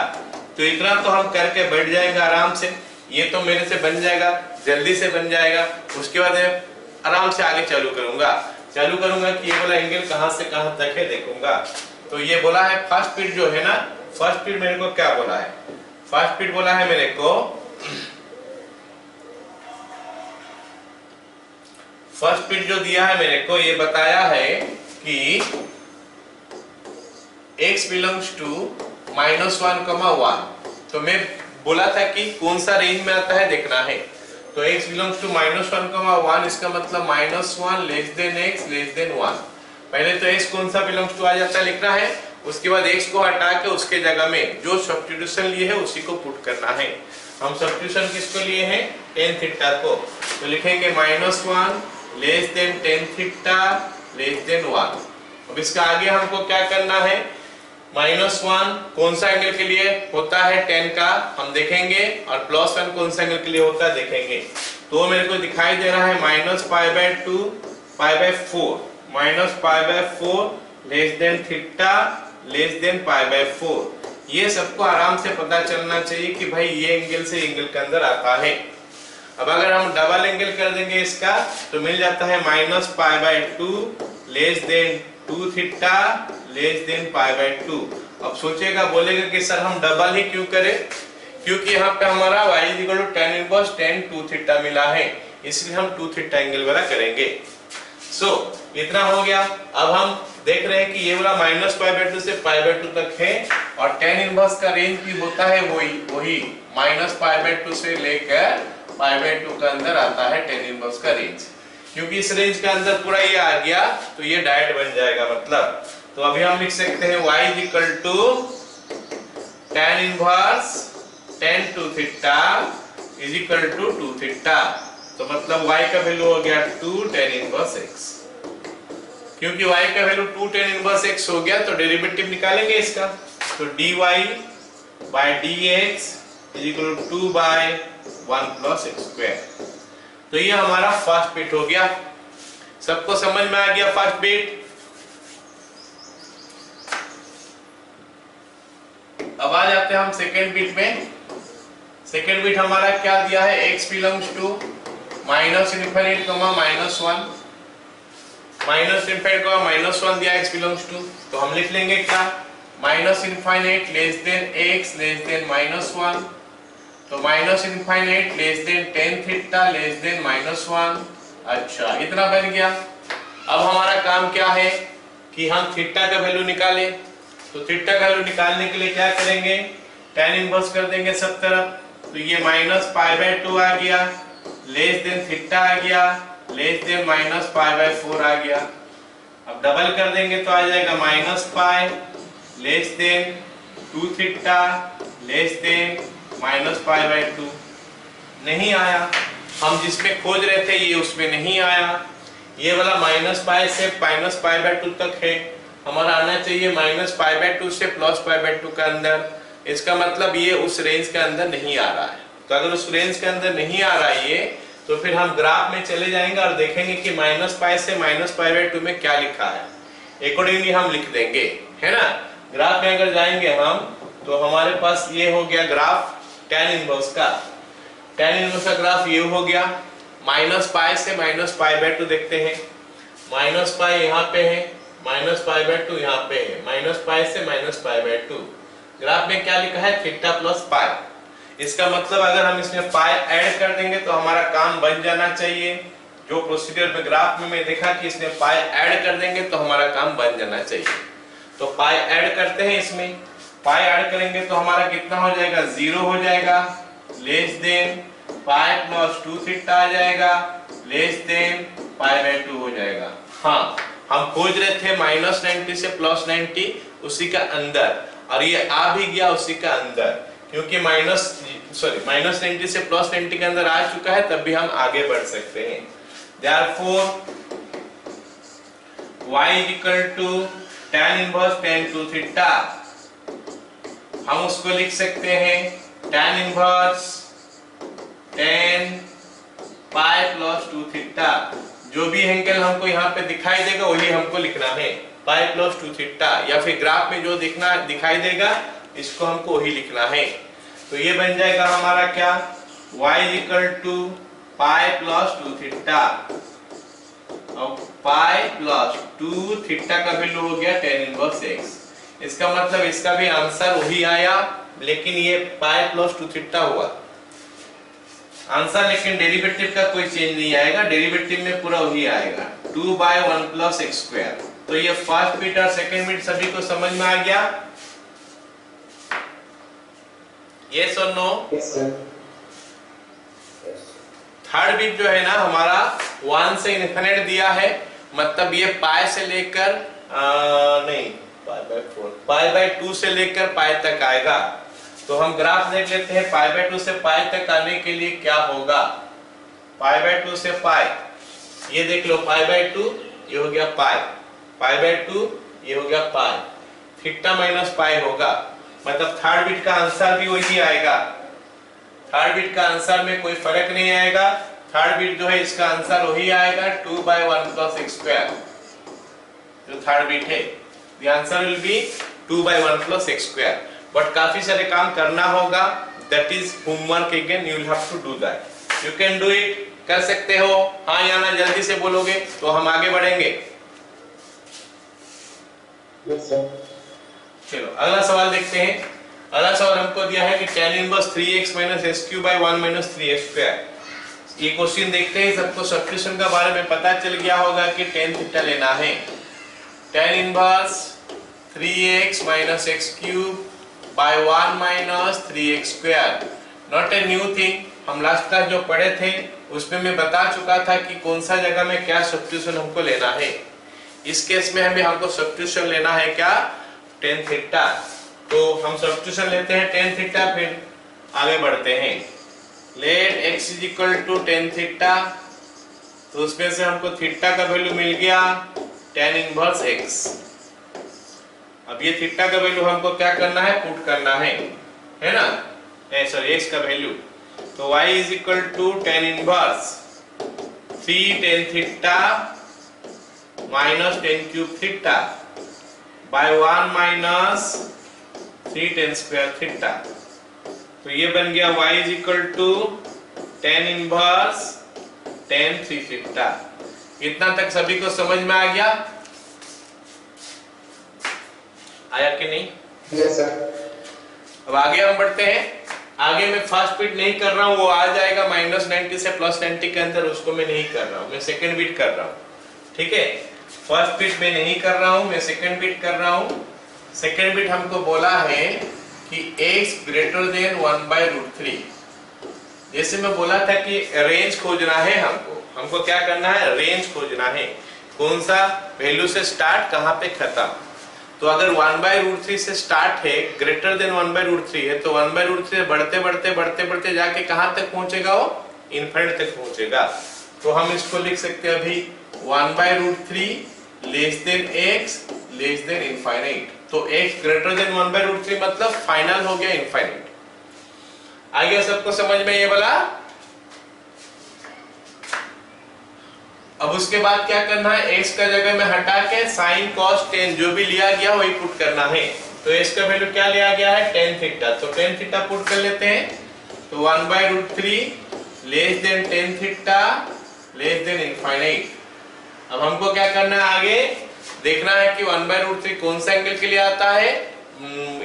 तो इतना तो हम करके बैठ जाएंगे आराम से, ये तो मेरे से बन जाएगा, जल्दी से बन जाएगा। उसके बाद आराम से आगे चालू करूंगा कि ये वाला एंगल कहां से कहां तक है देखूंगा। तो ये बोला है फर्स्ट पीरियड जो है ना, फर्स्ट पीरियड मेरे को क्या बोला है, फर्स्ट पीरियड बोला है मेरे को, फर्स्ट पीरियड जो दिया है मेरे को ये बताया है कि x बिलोंग्स टू -1, 1। तो मैं बोला था कि कौन सा रेंज में आता है देखना है। तो x बिलोंग्स टू -1, 1, इसका मतलब -1 less than x less than 1। पहले तो x कौन सा बिलोंग्स टू आ जाता है लिखना है, उसके बाद x को हटा के उसके जगह में जो सब्स्टिट्यूशन लिए है उसी को पुट करना है। हम सब्स्टिट्यूशन किसको लिए हैं, tan थीटा को। तो लिखेंगे -1 less than tan theta less then 1। अब इसका आगे हमको क्या करना है, -1 कौन सा एंगल के लिए होता है tan का हम देखेंगे, और +1 कौन सा एंगल के लिए होता है देखेंगे। तो मेरे को दिखाई दे रहा है -π/2 π/4 -π/4 less than theta less than π/4। ये सबको आराम से पता चलना चाहिए कि भाई ये एंगल से एंगल के अंदर आता है। अब अगर हम डबल एंगल कर देंगे इसका तो मिल जाता है -π/2 less than 2 theta less than π/2। अब सोचेगा बोलेगा कि सर हम डबल ही क्यों करें, क्योंकि यहाँ पे हमारा y = tan inverse tan 2 theta मिला है, इसलिए हम 2 थीटा एंगल वाला करेंगे। सो इतना हो गया। अब हम देख रहे हैं कि ये वाला -π/2 से π/2 तक है, और tan इनवर्स का रेंज भी होता है वही -π/2 से लेकर π/2 का अंदर आता है tan इनवर्स का रेंज। क्योंकि इस रेंज के अंदर पूरा ये आ गया तो ये डायरेक्ट बन जाएगा मतलब। तो अभी हम लिख सकते हैं y = tan inverse tan 2 theta = 2 theta. तो मतलब y का वैल्यू हो गया 2 tan इनवर्स x। क्योंकि y का वैल्यू 2 tan इनवर्स x हो गया तो डेरिवेटिव निकालेंगे इसका। तो dy by dx = 2 by 1 plus x square। तो ये हमारा फर्स्ट बिट हो गया। सबको समझ में आ गया फर्स्ट बिट। अब आ जाते हैं हम सेकेंड बिट में। सेकेंड बिट हमारा क्या दिया है, x बिलोंग्स टू -∞, -1 -∞, दिया x बिलोंग्स टू। तो हम लिख लेंगे क्या, -∞ less than x less than -1। तो -∞ less than tan theta less then -1। अच्छा इतना बन गया। अब हमारा काम क्या है कि हम थीटा का वैल्यू निकालें। तो थीटा का वैल्यू निकालने के लिए क्या करेंगे, tan इनवर्स कर देंगे सब तरफ। तो ये -π/2 आ गया लेस देन थीटा आ गया लेस देन -π/4 आ गया। अब डबल कर देंगे तो आ जाएगा -π less than 2 theta less than -π/2 नहीं आया। हम जिसमें खोज रहे थे ये उसमें नहीं आया। ये वाला -π से -π/2 तक है, हमारा आना चाहिए -π/2 से +π/2 के अंदर। इसका मतलब ये उस रेंज के अंदर नहीं आ रहा है। तो अगर उस रेंज के अंदर नहीं आ रहा है ये, तो फिर हम ग्राफ में चले जाएंगे और देखेंगे कि -π से -π/2 में क्या लिखा है, अकॉर्डिंगली हम लिख देंगे, है ना। ग्राफ में अगर जाएंगे हम तो हमारे पास ये हो गया ग्राफ tan इनवर्स का। tan इनवर्स का ग्राफ ये हो गया। -π से -π/2 देखते हैं। -π यहाँ पे है, -π/2 यहाँ पे है, -π से -π/2। ग्राफ में क्या लिखा है, थीटा प्लस पाई। इसका मतलब अगर हम इसमें पाई ऐड कर देंगे तो हमारा काम बन जाना चाहिए। जो प्रोसीजर में ग्राफ में मैं देखा कि इसमें पाई ऐड कर देंगे तो हमारा काम बन जाना चाहिए। तो पाई ऐड करते हैं, इसमें पाई ऐड करेंगे तो हमारा कितना हो जाएगा, 0 हो जाएगा, less than pi plus 2 theta आ जाएगा, लेस देन π/2 हो जाएगा। हाँ, हम खोज रहे थे -90 से +90 उसी का अंदर, और ये आ भी गया उसी का अंदर, क्योंकि -90 से +90 के अंदर आ चुका है, तब भी हम आगे बढ़ सकते हैं। Therefore y = tan inverse tan 2 theta. हम उसको लिख सकते हैं tan इनवर्स tan पाई प्लस 2 थीटा। जो भी एंगल हमको यहाँ पे दिखाई देगा वही हमको लिखना है, पाई प्लस 2 थीटा, या फिर ग्राफ में जो दिखाई देगा इसको हमको वही लिखना है। तो ये बन जाएगा हमारा क्या, y = पाई प्लस 2 थीटा। अब पाई प्लस 2 थीटा का वैल्यू हो गया tan इनवर्स x। इसका मतलब इसका भी आंसर वही आया, लेकिन ये पाई प्लस 2 थीटा हुआ आंसर, लेकिन डेरिवेटिव का कोई चेंज नहीं आएगा। डेरिवेटिव में पूरा वही आएगा, 2/1 + x²। तो ये फर्स्ट बिट और सेकंड बिट सभी को समझ में आ गया? यस और no? Yes sir. Third bit जो है ना हमारा 1 से इनफिनिट दिया है, मतलब ये पाई से लेकर नहीं π/2 से लेकर पाई तक आएगा। तो हम ग्राफ देख लेते हैं, π/2 से पाई तक आने के लिए क्या होगा। π/2 से पाई, ये देख लो, π/2 ये हो गया पाई, π/2 ये हो गया पाई, थीटा माइनस पाई होगा, मतलब थर्ड बिट का आंसर भी वही आएगा। थर्ड बिट का आंसर में कोई फर्क नहीं आएगा। थर्ड बिट जो है इसका आंसर वही आएगा, 2/1 + x²। जो थर्ड बिट है, the answer will be 2/1 + x²। But काफी सारे काम करना होगा, that is homework again, you will have to do that. You can do it, कर सकते हो। हाँ या ना जल्दी से बोलोगे तो हम आगे बढ़ेंगे। Yes sir. चलो अगला सवाल देखते हैं। अगला सवाल हमको दिया है कि tan inverse 3x - sq/1 - 3x²। ये क्वेश्चन देखते हैं। सबको सब्स्टिट्यूशन का बारे में पता चल गया होगा कि tan थीटा लेना है। tan inverse 3x - x³/1 - 3x², not a new thing. हम लास्ट क्लास जो पढ़े थे उसमें मैं बता चुका था कि कौन सा जगह में क्या सब्स्टिट्यूशन हमको लेना है। इस केस में हमें हमको सब्स्टिट्यूशन लेना है क्या, tan थीटा। तो हम सब्स्टिट्यूशन लेते हैं tan थीटा, फिर आगे बढ़ते हैं। लेट x = tan थीटा, तो उसमें से हमको थीटा का वैल्यू मिल गया tan इनवर्स x। अब ये थीटा का वैल्यू हमको क्या करना है, पुट करना है ना, सॉरी x का वैल्यू। तो y = tan inverse 3 tan theta - tan³ theta by 1 - 3 tan² theta. तो ये बन गया y = tan inverse tan 3 theta. इतना तक सभी को समझ में आ गया? आया कि नहीं? Yes sir. अब आगे हम बढ़ते हैं। आगे मैं फर्स्ट बिट नहीं कर रहा हूँ, वो आ जाएगा -90 से +90 के अंदर, उसको मैं नहीं कर रहा हूँ, मैं सेकंड बिट कर रहा हूँ। ठीक है, फर्स्ट बिट में नहीं कर रहा हूँ, मैं सेकंड बिट कर रहा हूँ। सेकंड बिट हमको बोला है कि x > 1/√3। जैसे मैं बोला था कि रेंज खोजना है हमको क्या करना है, रेंज खोजना है। कौन सा वैल्यू से स्टार्ट, कहां पे खत्म। तो अगर 1/√3 से स्टार्ट है, ग्रेटर देन 1/√3 है, तो 1/√3 से बढ़ते बढ़ते बढ़ते बढ़ते जाके कहां तक पहुंचेगा? वो इनफिनिट तक पहुंचेगा। तो हम इसको लिख सकते हैं अभी 1/√3 less than x less than infinite. तो x ग्रेटर देन 1/√3 मतलब फाइनल हो गया इनफाइनाइट। आ गया सबको समझ में ये वाला? अब उसके बाद क्या करना है, x का जगह में हटा के sin cos tan जो भी लिया गया वही पुट करना है। तो x का वैल्यू क्या लिया गया है? tan theta. तो tan थीटा पुट कर लेते हैं। तो 1/√3 less than tan theta less then infinite. अब हमको क्या करना है, आगे देखना है कि 1/√3 कौन सा एंगल के लिए आता है,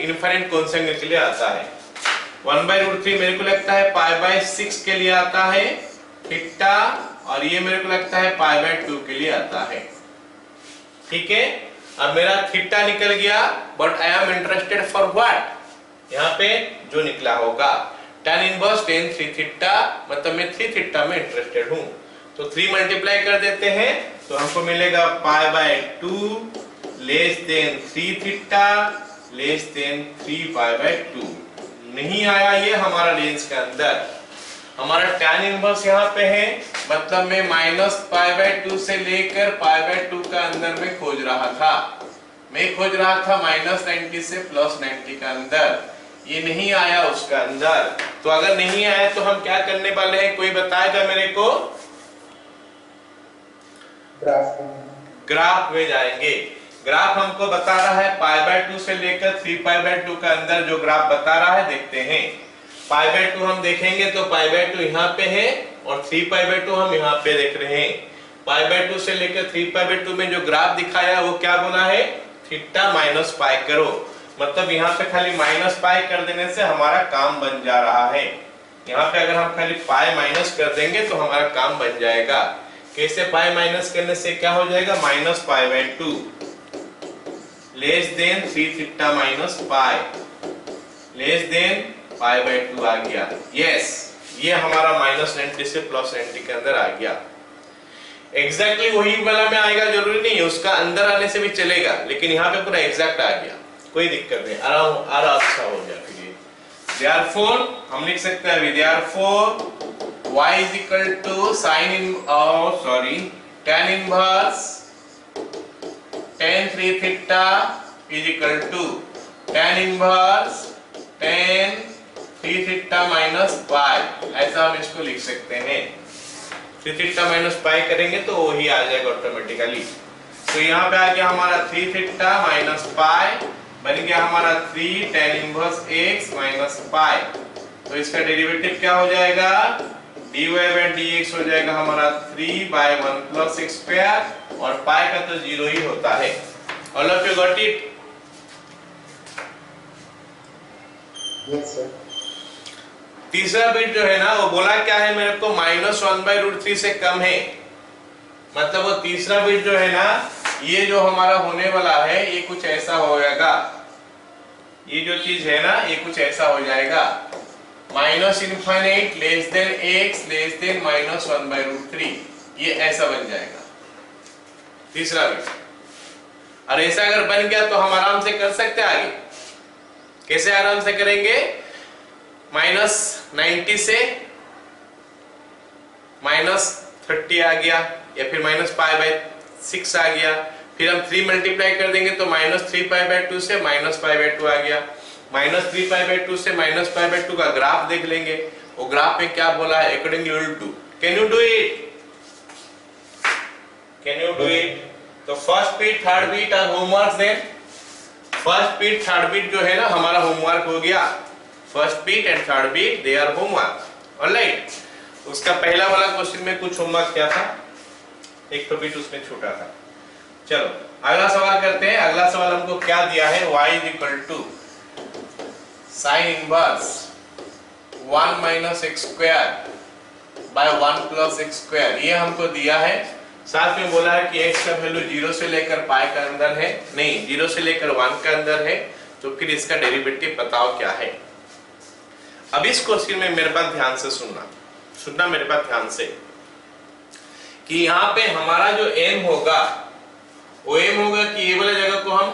इनफाइनाइट कौन सा एंगल के लिए आता है। 1/√3 मेरे को लगता है π/6 के लिए आता है थीटा, और ये मेरे को लगता है π/2 के लिए आता है। ठीक है, अब मेरा थीटा निकल गया, but I am interested for what? यहाँ पे जो निकला होगा tan इनवर्स tan 3 थीटा, मतलब मैं 3 थीटा में इंटरेस्टेड हूं। तो 3 मल्टीप्लाई कर देते हैं तो हमको मिलेगा π/2 less than 3 theta less than 3π/2। नहीं आया ये हमारा रेंज के अंदर। हमारा tan इनवर्स यहाँ पे है, मतलब मैं -π/2 से लेकर π/2 का अंदर में खोज रहा था। मैं खोज रहा था -90 से +90 का अंदर। ये नहीं आया उसका अंदर। तो अगर नहीं आया तो हम क्या करने वाले हैं, कोई बताएगा मेरे को? ग्राफ में जाएंगे। ग्राफ हमको बता रहा है π/2 से लेकर 3π/2 का अंदर जो ग्राफ बता रहा है, देखते हैं। π/2 हम देखेंगे तो π/2 यहाँ पे है और 3π/2 हम यहाँ पे देख रहे हैं। π/2 से लेकर 3π/2 में जो ग्राफ दिखाया वो क्या बोला है? थीटा माइनस पाई करो। मतलब यहाँ पे खाली माइनस पाई कर देने से हमारा काम बन जा रहा है। यहाँ पे अगर हम खाली पाई माइनस कर देंगे तो हमारा काम बन जाएगा। कैसे पाई माइनस करने से क्या हो जाएगा? -π/2 less than 3 theta minus pi less than π/2 आ गया। यस, ये हमारा -90 से +90 के अंदर आ गया। एग्जैक्टली वही वाला में आएगा जरूरी नहीं है, उसका अंदर आने से भी चलेगा, लेकिन यहाँ पे पूरा एग्जैक्ट आ गया, कोई दिक्कत नहीं, आराम अच्छा हो गया। फिर therefore हम लिख सकते हैं therefore y is equal to tan inverse tan 3 theta is equal to tan inverse tan 3 theta minus pi। ऐसा हम इसको लिख सकते हैं। 3 थीटा माइनस पाई करेंगे तो वही आ जाएगा ऑटोमेटिकली। तो यहाँ पे आ गया हमारा 3 थीटा माइनस पाई, बन गया हमारा 3 tan inverse x minus pi. तो इसका डेरिवेटिव क्या हो जाएगा? dy/dx हो जाएगा हमारा 3/1 प्लस x स्क्वायर, और पाई का तो 0 ही होता है। All of you got it? Yes sir. तीसरा बिट जो है ना, वो बोला क्या है मेरे को? -1/√3 से कम है। मतलब वो तीसरा बिट जो है ना, ये जो हमारा होने वाला है ये कुछ ऐसा हो जाएगा। ये जो चीज है ना, ये कुछ ऐसा हो जाएगा, -∞ less than x less than -1/√3। ये ऐसा बन जाएगा तीसरा बिट। और ऐसा अगर बन गया तो हम आराम से कर सकते हैं आगे। कैसे आराम से करेंगे? -90 से -30 आ गया, या फिर -π/6 आ गया। फिर हम 3 मल्टीप्लाई कर देंगे तो -3π/2 से -π/2 आ गया। -3π/2 से -π/2 का ग्राफ देख लेंगे। वो ग्राफ में क्या बोला है? Accordingly will do. Can you do it? Can you do it? तो फर्स्ट बीट थर्ड बीट और homework then. First bit third bit जो है ना, हमारा होमवर्क हो गया। First bit and third bit they are homework. Alright, उसका पहला वाला क्वेश्चन में कुछ होमवर्क क्या था, एक तो बीट उसमें छूटा था। चलो अगला सवाल करते हैं। अगला सवाल हमको क्या दिया है? y is equal to sin inverse 1 minus x square by 1 plus x square, ये हमको दिया है। साथ में बोला है कि x का वैल्यू 0 से लेकर पाई का अंदर है, नहीं 0 से लेकर 1 का अंदर है। तो फिर इसका डेरिवेटिव बताओ क्या है। अब इस क्वेश्चन में मेरे बात ध्यान से सुनना मेरे बात ध्यान से, कि यहाँ पे हमारा जो m होगा वो m होगा कि ये वाला जगह को हम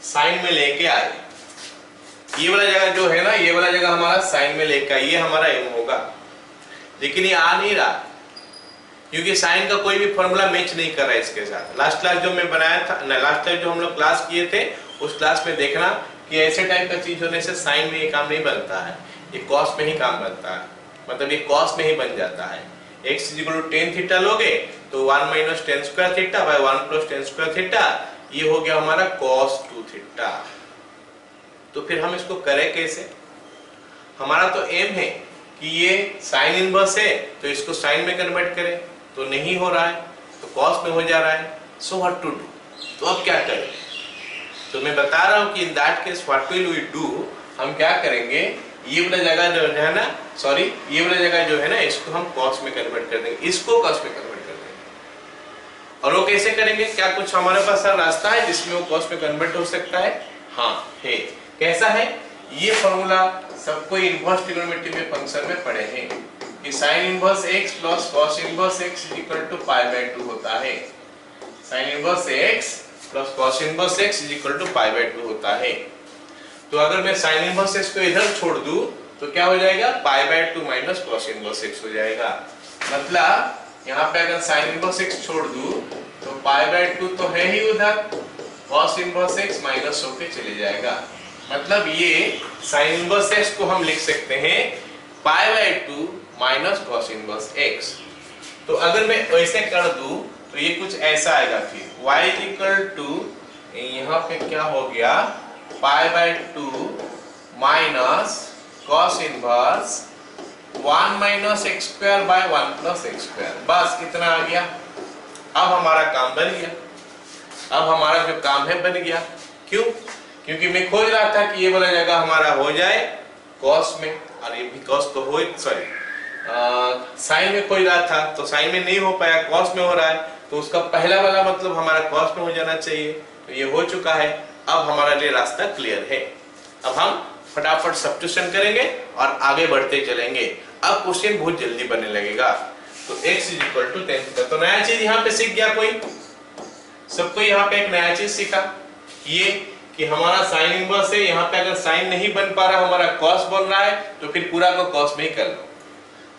साइन में लेके आए। ये वाला जगह जो है ना, ये वाला जगह हमारा साइन में लेके आए, ये हमारा m होगा। लेकिन ये आ नहीं रहा क्योंकि साइन का कोई भी फॉर्मूला मैच नहीं कर रहा है इसके साथ। लास्ट क्लास जो मैं बनाया था ना, लास्ट टाइम जो हम लोग क्लास किए थे उस क्लास में देखना कि ऐसे टाइप का चीज होने से साइन में ये काम नहीं बनता है, ये कॉस में ही काम बनता है। मतलब ये कॉस में ही बन जाता है। x = tan थीटा लोगे तो 1 - tan square theta by 1 + tan square theta, ये हो गया हमारा cos 2 थीटा। तो फिर हम इसको करें कैसे? हमारा तो एम है कि ये साइन इनवर्स है तो इसको साइन में कन्वर्ट करें, तो नहीं हो रहा है, तो कॉस में हो जा रहा है। So what to do? तो अब क्या करें? तो मैं बता रहा हूं कि in that case what will we do, हम क्या करेंगे, ये वाला जगह जो है ना, सॉरी ये वाला जगह जो है ना, इसको हम कॉस में कन्वर्ट कर देंगे, इसको कॉस में कन्वर्ट कर देंगे। और वो कैसे करेंगे? क्या कुछ हमारे पास रास्ता है जिसमें वो कॉस में कन्वर्ट हो सकता है? हाँ है। कैसा है? ये फॉर्मूला सबको इनवर्स ट्रिग्नोमेट्री में फंक्शन में पढ़े हैं कि sin inverse x plus cos inverse x = π/2 होता है। sin inverse x plus cos inverse x = π/2 होता है। तो अगर मैं sin इनवर्स x को इधर छोड़ दूं तो क्या हो जाएगा? π/2 - cos इनवर्स x हो जाएगा। मतलब यहाँ पे अगर sin इनवर्स x छोड़ दूं तो π/2 तो है ही उधर, cos इनवर्स x माइनस होके चले जाएगा। मतलब ये sin इनवर्स x को हम लिख सकते हैं π/2 - cos इनवर्स x। तो अगर मैं ऐसे कर दूं तो ये कुछ ऐसा आएगा। फिर y = यहाँ पे क्या हो गया? π/2 - cos inverse 1 - x² bye 1 + x²। बस इतना आ गया। अब हमारा काम बन गया। अब हमारा जो काम है बन गया। क्यों? क्योंकि मैं खोज रहा था कि ये वाला जगह हमारा हो जाए कॉस में, और ये भी कॉस तो हो, सॉरी साइन में खोज रहा था, तो साइन में नहीं हो पाया, कॉस में हो रहा है, तो उसका पहला वाला मतलब हमारा कॉस में हो जाना चाहिए। तो ये हो चुका है। अब हमारा लिए रास्ता क्लियर है। अब हम फटाफट सब्स्टिट्यूशन करेंगे और आगे बढ़ते चलेंगे। अब क्वेश्चन बहुत जल्दी बनने लगेगा। तो x = tan थीटा। तो नया चीज यहाँ पे सीख गया कोई? सबको यहाँ पे एक नया चीज सीखा, ये कि हमारा साइन इनवर्स है, यहाँ पे अगर साइन नहीं बन पा रहा, हमारा कॉस बन रहा है, तो फिर पूरा को कॉस में ही कर लो,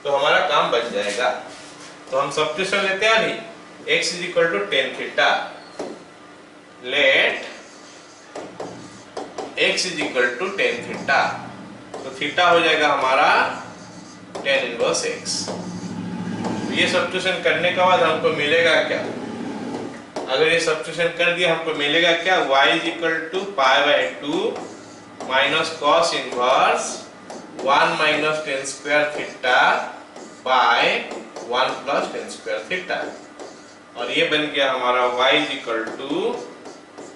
तो हमारा काम बन जाएगा। तो हम सब्स्टिट्यूशन लेते हैं अभी। x = tan theta, let x = tan theta, तो थीटा हो जाएगा हमारा tan इनवर्स x। तो ये सब्स्टिट्यूशन करने के बाद हमको मिलेगा क्या? अगर ये सब्स्टिट्यूशन कर दिया हमको मिलेगा क्या? y = π/2 - cos inverse 1 - tan square theta by 1 + tan square theta. और ये बन गया हमारा y =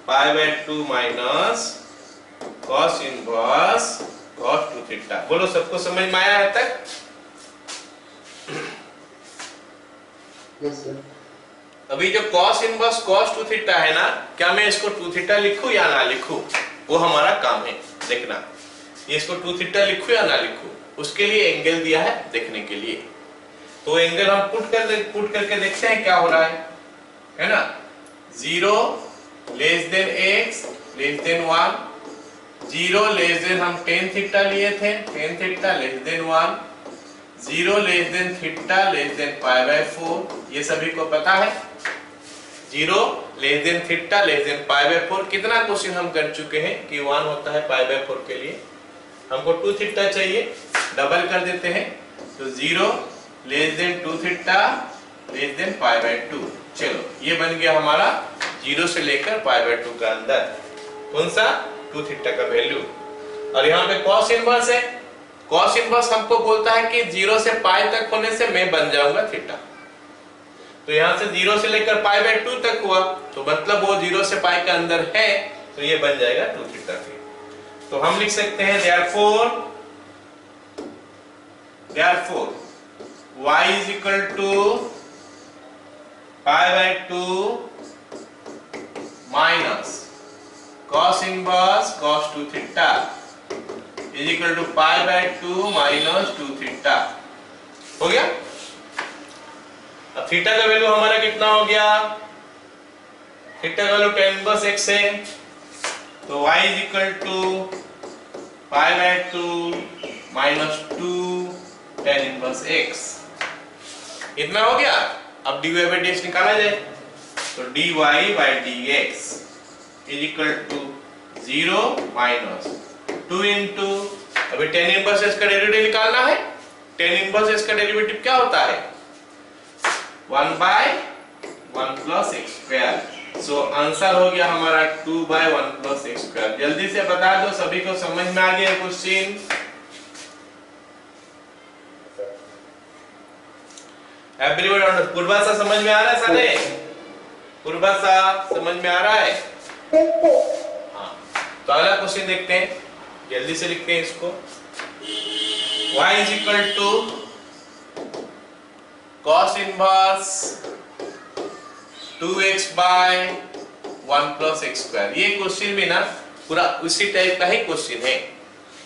π/2 - cos inverse cos 2 theta. बोलो सबको समझ में आया है तक? Yes, sir. अभी जो cos इनवर्स cos 2 थीटा है ना, क्या मैं इसको 2 थीटा लिखूं या ना लिखूं? वो हमारा काम है देखना। ये इसको 2 थीटा लिखूं या ना लिखूं, उसके लिए एंगल दिया है देखने के लिए। तो एंगल हम पुट करके देखते हैं क्या हो रहा है ना। 0 < x < 1, 0 हम tan थीटा लिए थे, tan थीटा < 1, 0 थीटा π/4, ये सभी को पता है। 0 थीटा π/4 कितना क्वेश्चन हम कर चुके हैं कि 1 होता है π/4 के लिए। हमको 2 थीटा चाहिए, डबल कर देते हैं, तो 0 2 थीटा π/2। चलो ये बन गया हमारा 0 से लेकर π/2 का अंदर कौन सा 2 थीटा का वैल्यू। और यहाँ पे cos इनवर्स है। cos इनवर्स हमको बोलता है कि 0 से पाई तक होने से मैं बन जाऊंगा थीटा। तो यहाँ से 0 से लेकर π/2 तक हुआ, तो मतलब वो 0 से पाई के अंदर है, तो ये बन जाएगा 2 थीटा। तो हम लिख सकते हैं therefore y = π/2 minus cos inverse cos 2 theta = π/2 minus 2 theta. हो गया। अब थीटा का वैल्यू हमारा कितना हो गया? थीटा का वैल्यू tan इनवर्स x है, तो y is equal to pi by 2 minus 2 tan inverse x। इतना हो गया। अब dy बाई dx निकाला जाए तो dy by dx is equal to 0 minus 2 into, अभी tan इनवर्स x का डेरिवेटिव निकालना है। tan इनवर्स x का डेरिवेटिव क्या होता है? 1 by 1 plus x square. So answer हो गया हमारा 2 बाय 1 प्लस x स्क्वायर। जल्दी से बता दो, सभी को समझ में आ गया क्वेश्चन? एवरीवन पूर्वासा समझ में आ रहा है सारे? पूर्वासा समझ में आ रहा है? हाँ, तो अगला क्वेश्चन देखते हैं, जल्दी से लिखते हैं इसको। y is equal to cos inverse 2x by 1 plus x square. ये क्वेश्चन भी ना पूरा उसी टाइप का ही क्वेश्चन है,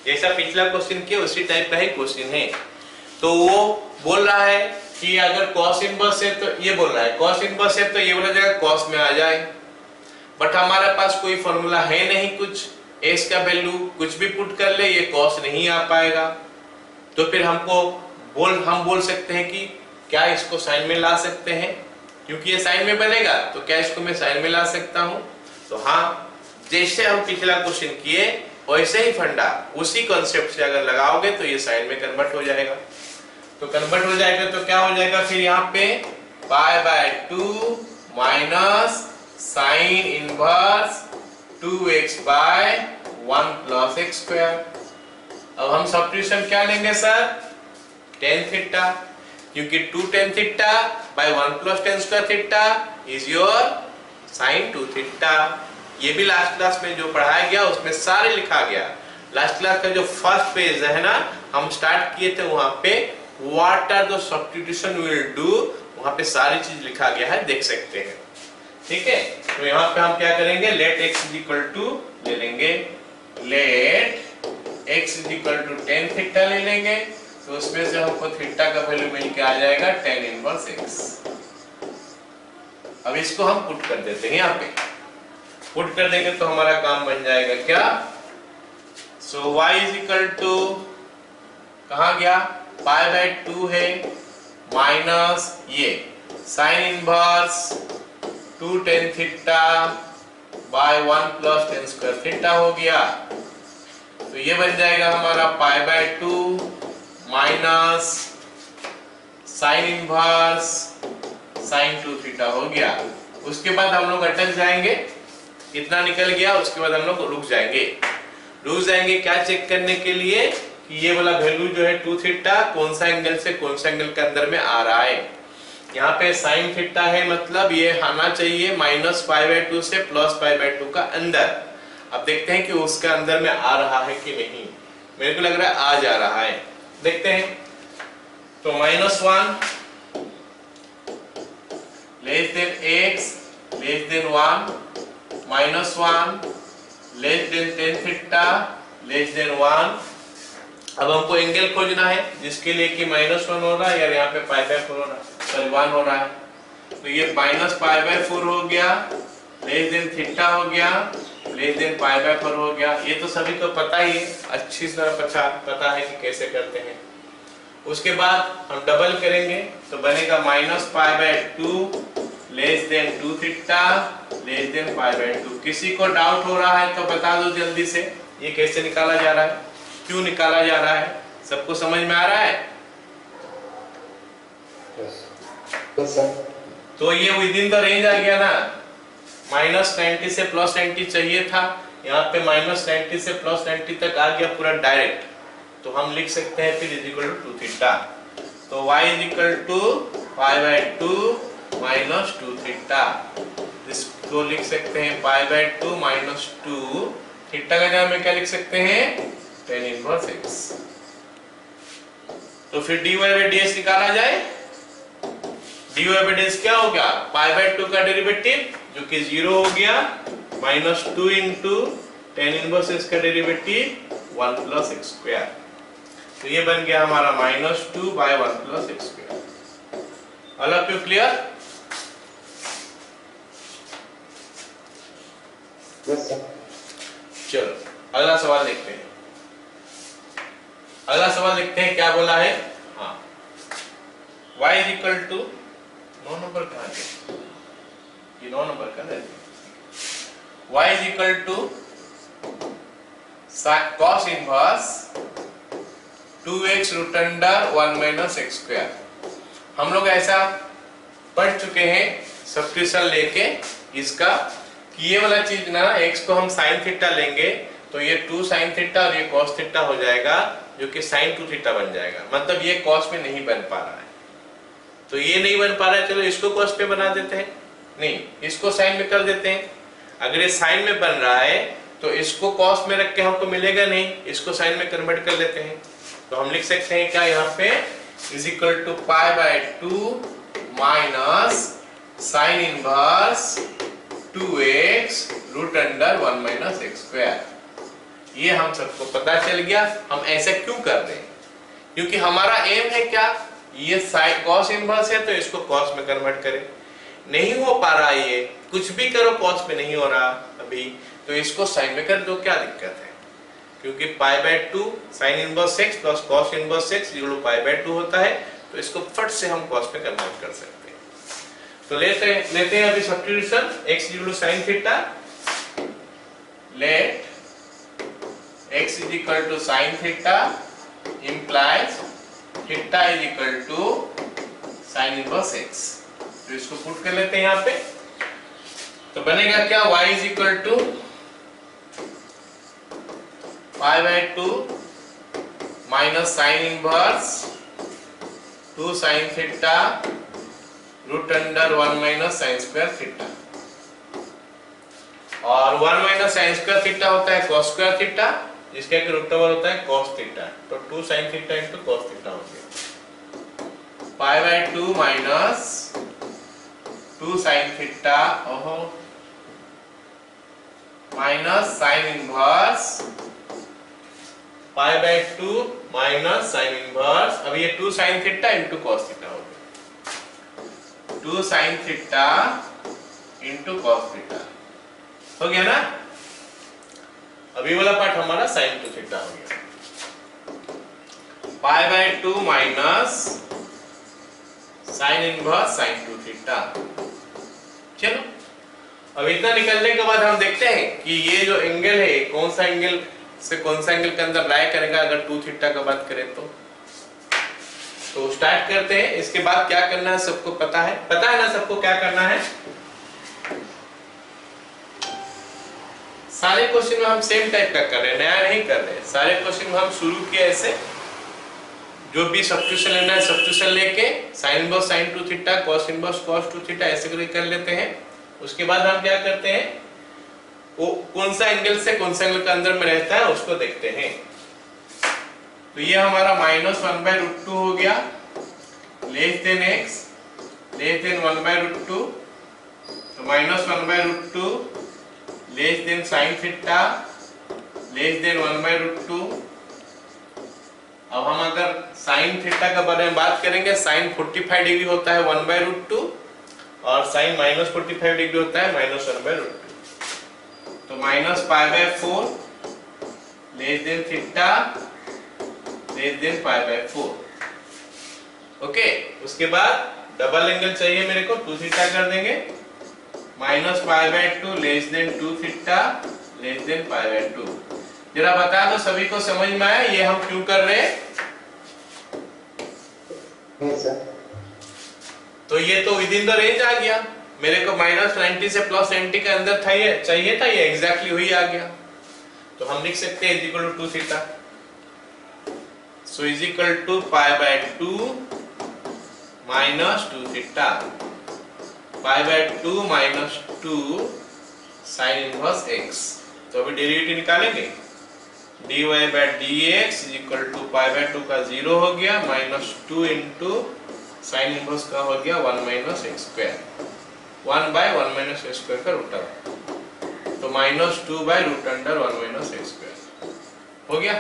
जैसा पिछला क्वेश्चन किया उसी टाइप का ही क्वेश्चन है। तो वो बोल रहा है कि अगर cos इनवर्स है तो ये बोल रहा है cos इनवर्स है तो ये बोला जाएगा cos में आ जाए, बट हमारे पास कोई फॉर्मूला है नहीं, कुछ s का वैल्यू कुछ भी पुट कर ले ये cos नहीं आ पाएगा। तो फिर हम बोल सकते हैं कि क्या इसको साइन में ला सकते हैं, क्योंकि ये साइन में बनेगा तो क्या इसको मैं साइन में ला सकता हूं? तो हाँ, जैसे हम पिछला क्वेश्चन किए वैसे ही फंडा उसी कॉन्सेप्ट से अगर लगाओगे तो ये साइन में कन्वर्ट हो जाएगा। तो कन्वर्ट हो जाएगा तो क्या हो जाएगा फिर यहाँ पे pi by 2 minus sine inverse 2x by 1 plus x square. अब हम सब्स्टिट्यूशन क्या लेंगे सर? tan थीटा, क्योंकि 2 tan theta by 1 plus tan square theta is your sin 2 theta. ये भी लास्ट क्लास में जो पढ़ाया गया उसमें सारे लिखा गया। लास्ट क्लास का जो फर्स्ट पेज है ना, हम स्टार्ट किए थे वहां पे what are the substitution will do, वहां पे सारी चीज लिखा गया है, देख सकते हैं। ठीक है, तो यहाँ पे हम क्या करेंगे, let x is equal to ले लेंगे, let x is equal to tan theta ले लेंगे, तो उसमें से हमको थीटा का वैल्यू मिल के आ जाएगा tan इनवर्स x। अब इसको हम पुट कर देते हैं, यहाँ पे पुट कर देंगे तो हमारा काम बन जाएगा क्या? सो y इज इक्वल टू कहाँ गया, पाई बाय 2 है माइनस ये sign inverse 2 tan theta by 1 plus tan square theta हो गया। तो ये बन जाएगा हमारा पाई by 2 minus sine inverse sine 2 theta हो गया। उसके बाद हम लोग अटक जाएंगे, इतना निकल गया, उसके बाद हम लोग रुक जाएंगे क्या चेक करने के लिए कि ये वाला वैल्यू जो है 2 थीटा कौन सा एंगल से कौन सा एंगल के अंदर में आ रहा है। यहाँ पे साइन थीटा है, मतलब ये आना चाहिए माइनस पाई बाय 2 से प्लस पाई बाय 2 का अंदर। अब देखते हैं कि उसका अंदर में आ रहा है कि नहीं, मेरे को लग रहा है आ जा रहा है, देखते हैं। तो -1 less than x less than 1 -1 less than tan theta less then 1। अब हमको एंगल खोजना है जिसके लिए कि -1 हो रहा है, यार यहाँ पे पाई बाय 4 हो रहा है, सॉरी 1 हो रहा है। तो ये माइनस पाई बाय 4 हो गया, लेस देन थीटा हो गया, लेस देन पाई बाय 4 हो गया। ये तो सभी को पता ही है, अच्छी तरह पता है कि कैसे करते हैं। उसके बाद हम डबल करेंगे तो बनेगा minus pi by 2 less than 2 theta less than pi by 2। किसी को डाउट हो रहा है तो बता दो जल्दी से, ये कैसे निकाला जा रहा है, क्यों निकाला जा रहा है, सबको समझ में आ रहा है? तो ये विद इन द रेंज आ गया ना, -90 से +90 चाहिए था, यहाँ पे -90 से +90 तक आ गया पूरा डायरेक्ट। तो हम लिख सकते हैं फिर इज इक्वल टू 2 थीटा। तो y is equal to pi by 2 minus 2 theta, इसको लिख सकते हैं पाई बाय 2 माइनस 2 थीटा का जगह में क्या लिख सकते हैं, tan इनवर्स x। तो फिर dy बाय dx निकाला जाए। dy बाय dx क्या हो गया, पाई बाय 2 का डेरिवेटिव जो कि 0 हो गया, -2 इंटू tan इनवर्स x का डेरिवेटिव 1 प्लस x स्क्वायर। तो ये बन गया हमारा -2 by 1 plus x square. All of you clear? Yes sir. चलो अगला सवाल देखते हैं। अगला सवाल देखते हैं क्या बोला है। हाँ, y is equal to 9 number कहाँ है, ये 9 नंबर का है। y is equal to cos inverse 2x root under 1 minus x square. हम लोग ऐसा पढ़ चुके हैं सब्स्टिट्यूशन लेके इसका कि ये वाला चीज ना x को हम sin थीटा लेंगे तो ये 2 sin थीटा और ये cos थीटा हो जाएगा जो कि sin 2 थीटा बन जाएगा। मतलब ये cos में नहीं बन पा रहा है, तो ये नहीं बन पा रहा है, चलो इसको cos पे बना देते हैं, नहीं इसको sin में कर देते हैं। अगर ये sin में बन रहा है तो इसको cos में रख के हमको मिलेगा नहीं, इसको sin में कन्वर्ट कर लेते हैं। तो हम लिख सकते हैं क्या यहाँ पे is equal to pi by 2 minus sine inverse 2x root under 1 minus x square. ये हम सबको पता चल गया। हम ऐसा क्यों कर रहे हैं, क्योंकि हमारा एम है क्या, ये साइन cos इनवर्स है तो इसको cos में कन्वर्ट करें। नहीं हो पा रहा, ये कुछ भी करो cos में नहीं हो रहा अभी, तो इसको साइन में कर दो, क्या दिक्कत है, क्योंकि pi by 2 sine inverse x plus cos inverse x equal to pi by 2 होता है, तो इसको फट से हम cos में कन्वर्ट कर सकते हैं। तो लेते हैं अभी substitution x equal to sin theta, let x is equal to sin theta implies theta is equal to sin inverse x। तो इसको पुट कर लेते हैं यहाँ पे, तो बनेगा क्या y is equal to pi by 2 minus sine inverse 2 sine theta root under 1 minus sine square theta, और 1 माइनस साइन स्क्वायर थीटा होता है cos स्क्वायर थीटा, जिसका एक रूट ओवर होता है cos थीटा, तो 2 sine theta into cos theta हो गया। Pi by 2 minus 2 sine theta ओहो minus sine inverse pi by 2 minus sine inverse, अब ये 2 sine theta into cos theta हो गया, 2 sine theta into cos theta हो गया ना। अभी वाला पार्ट हमारा sin 2 थीटा हो गया। Pi by 2 minus sine inverse sin 2 theta. चलो अब इतना निकलने के बाद हम देखते हैं कि ये जो एंगल है कौन सा एंगल से कौन सा एंगल के अंदर लाई करेगा अगर 2 थीटा का बात करें तो स्टार्ट करते हैं। इसके बाद क्या करना है सबको पता है ना सबको क्या करना है। सारे क्वेश्चन में हम सेम टाइप का कर रहे हैं, नया नहीं कर रहे हैं। सारे क्वेश्चन में हम शुरू किए ऐसे, जो भी सब्स्टिट्यूशन लेना है सब्स्टिट्यूशन लेके sin inverse sin 2 theta cos inverse cos 2 theta ऐसे करके कर लेते हैं। उसके बाद हम क्या करते हैं, वो कौन सा एंगल से कौन सा एंगल के अंदर में रहता है उसको देखते हैं। तो ये हमारा -1/√2 हो गया, less than x less than 1/√2, तो -1/√2 less than sin theta less then 1/√2। अब हम अगर sin थीटा के बारे में बात करेंगे, sin 45 डिग्री होता है 1/√2 और sin -45 डिग्री होता है -1/√2, तो -π/4 less than theta less than π/4। Okay, उसके बाद डबल एंगल चाहिए मेरे को, 2 थीटा कर देंगे, -π/2 less than 2 theta less than π/2। जरा बता दो सभी को समझ में आया ये हम क्यों कर रहे हैं? तो ये तो विद इन द रेंज आ गया, मेरे को -90 से +90 के अंदर था, ये चाहिए था, ये एग्जैक्टली वही आ गया। तो हम लिख सकते हैं equal to 2 theta, so is equal to π/2 -2 theta, π/2 -2 sin inverse x। तो अभी डेरिवेटिव निकालेंगे, dy/dx इज इक्वल टू π/2 का 0 हो गया, -2 इंटू साइन इनवर्स का हो गया 1 minus x square, 1/1 minus x square का रूट ओवर, तो -2/√1 माइनस एक्स स्क्वायर हो गया।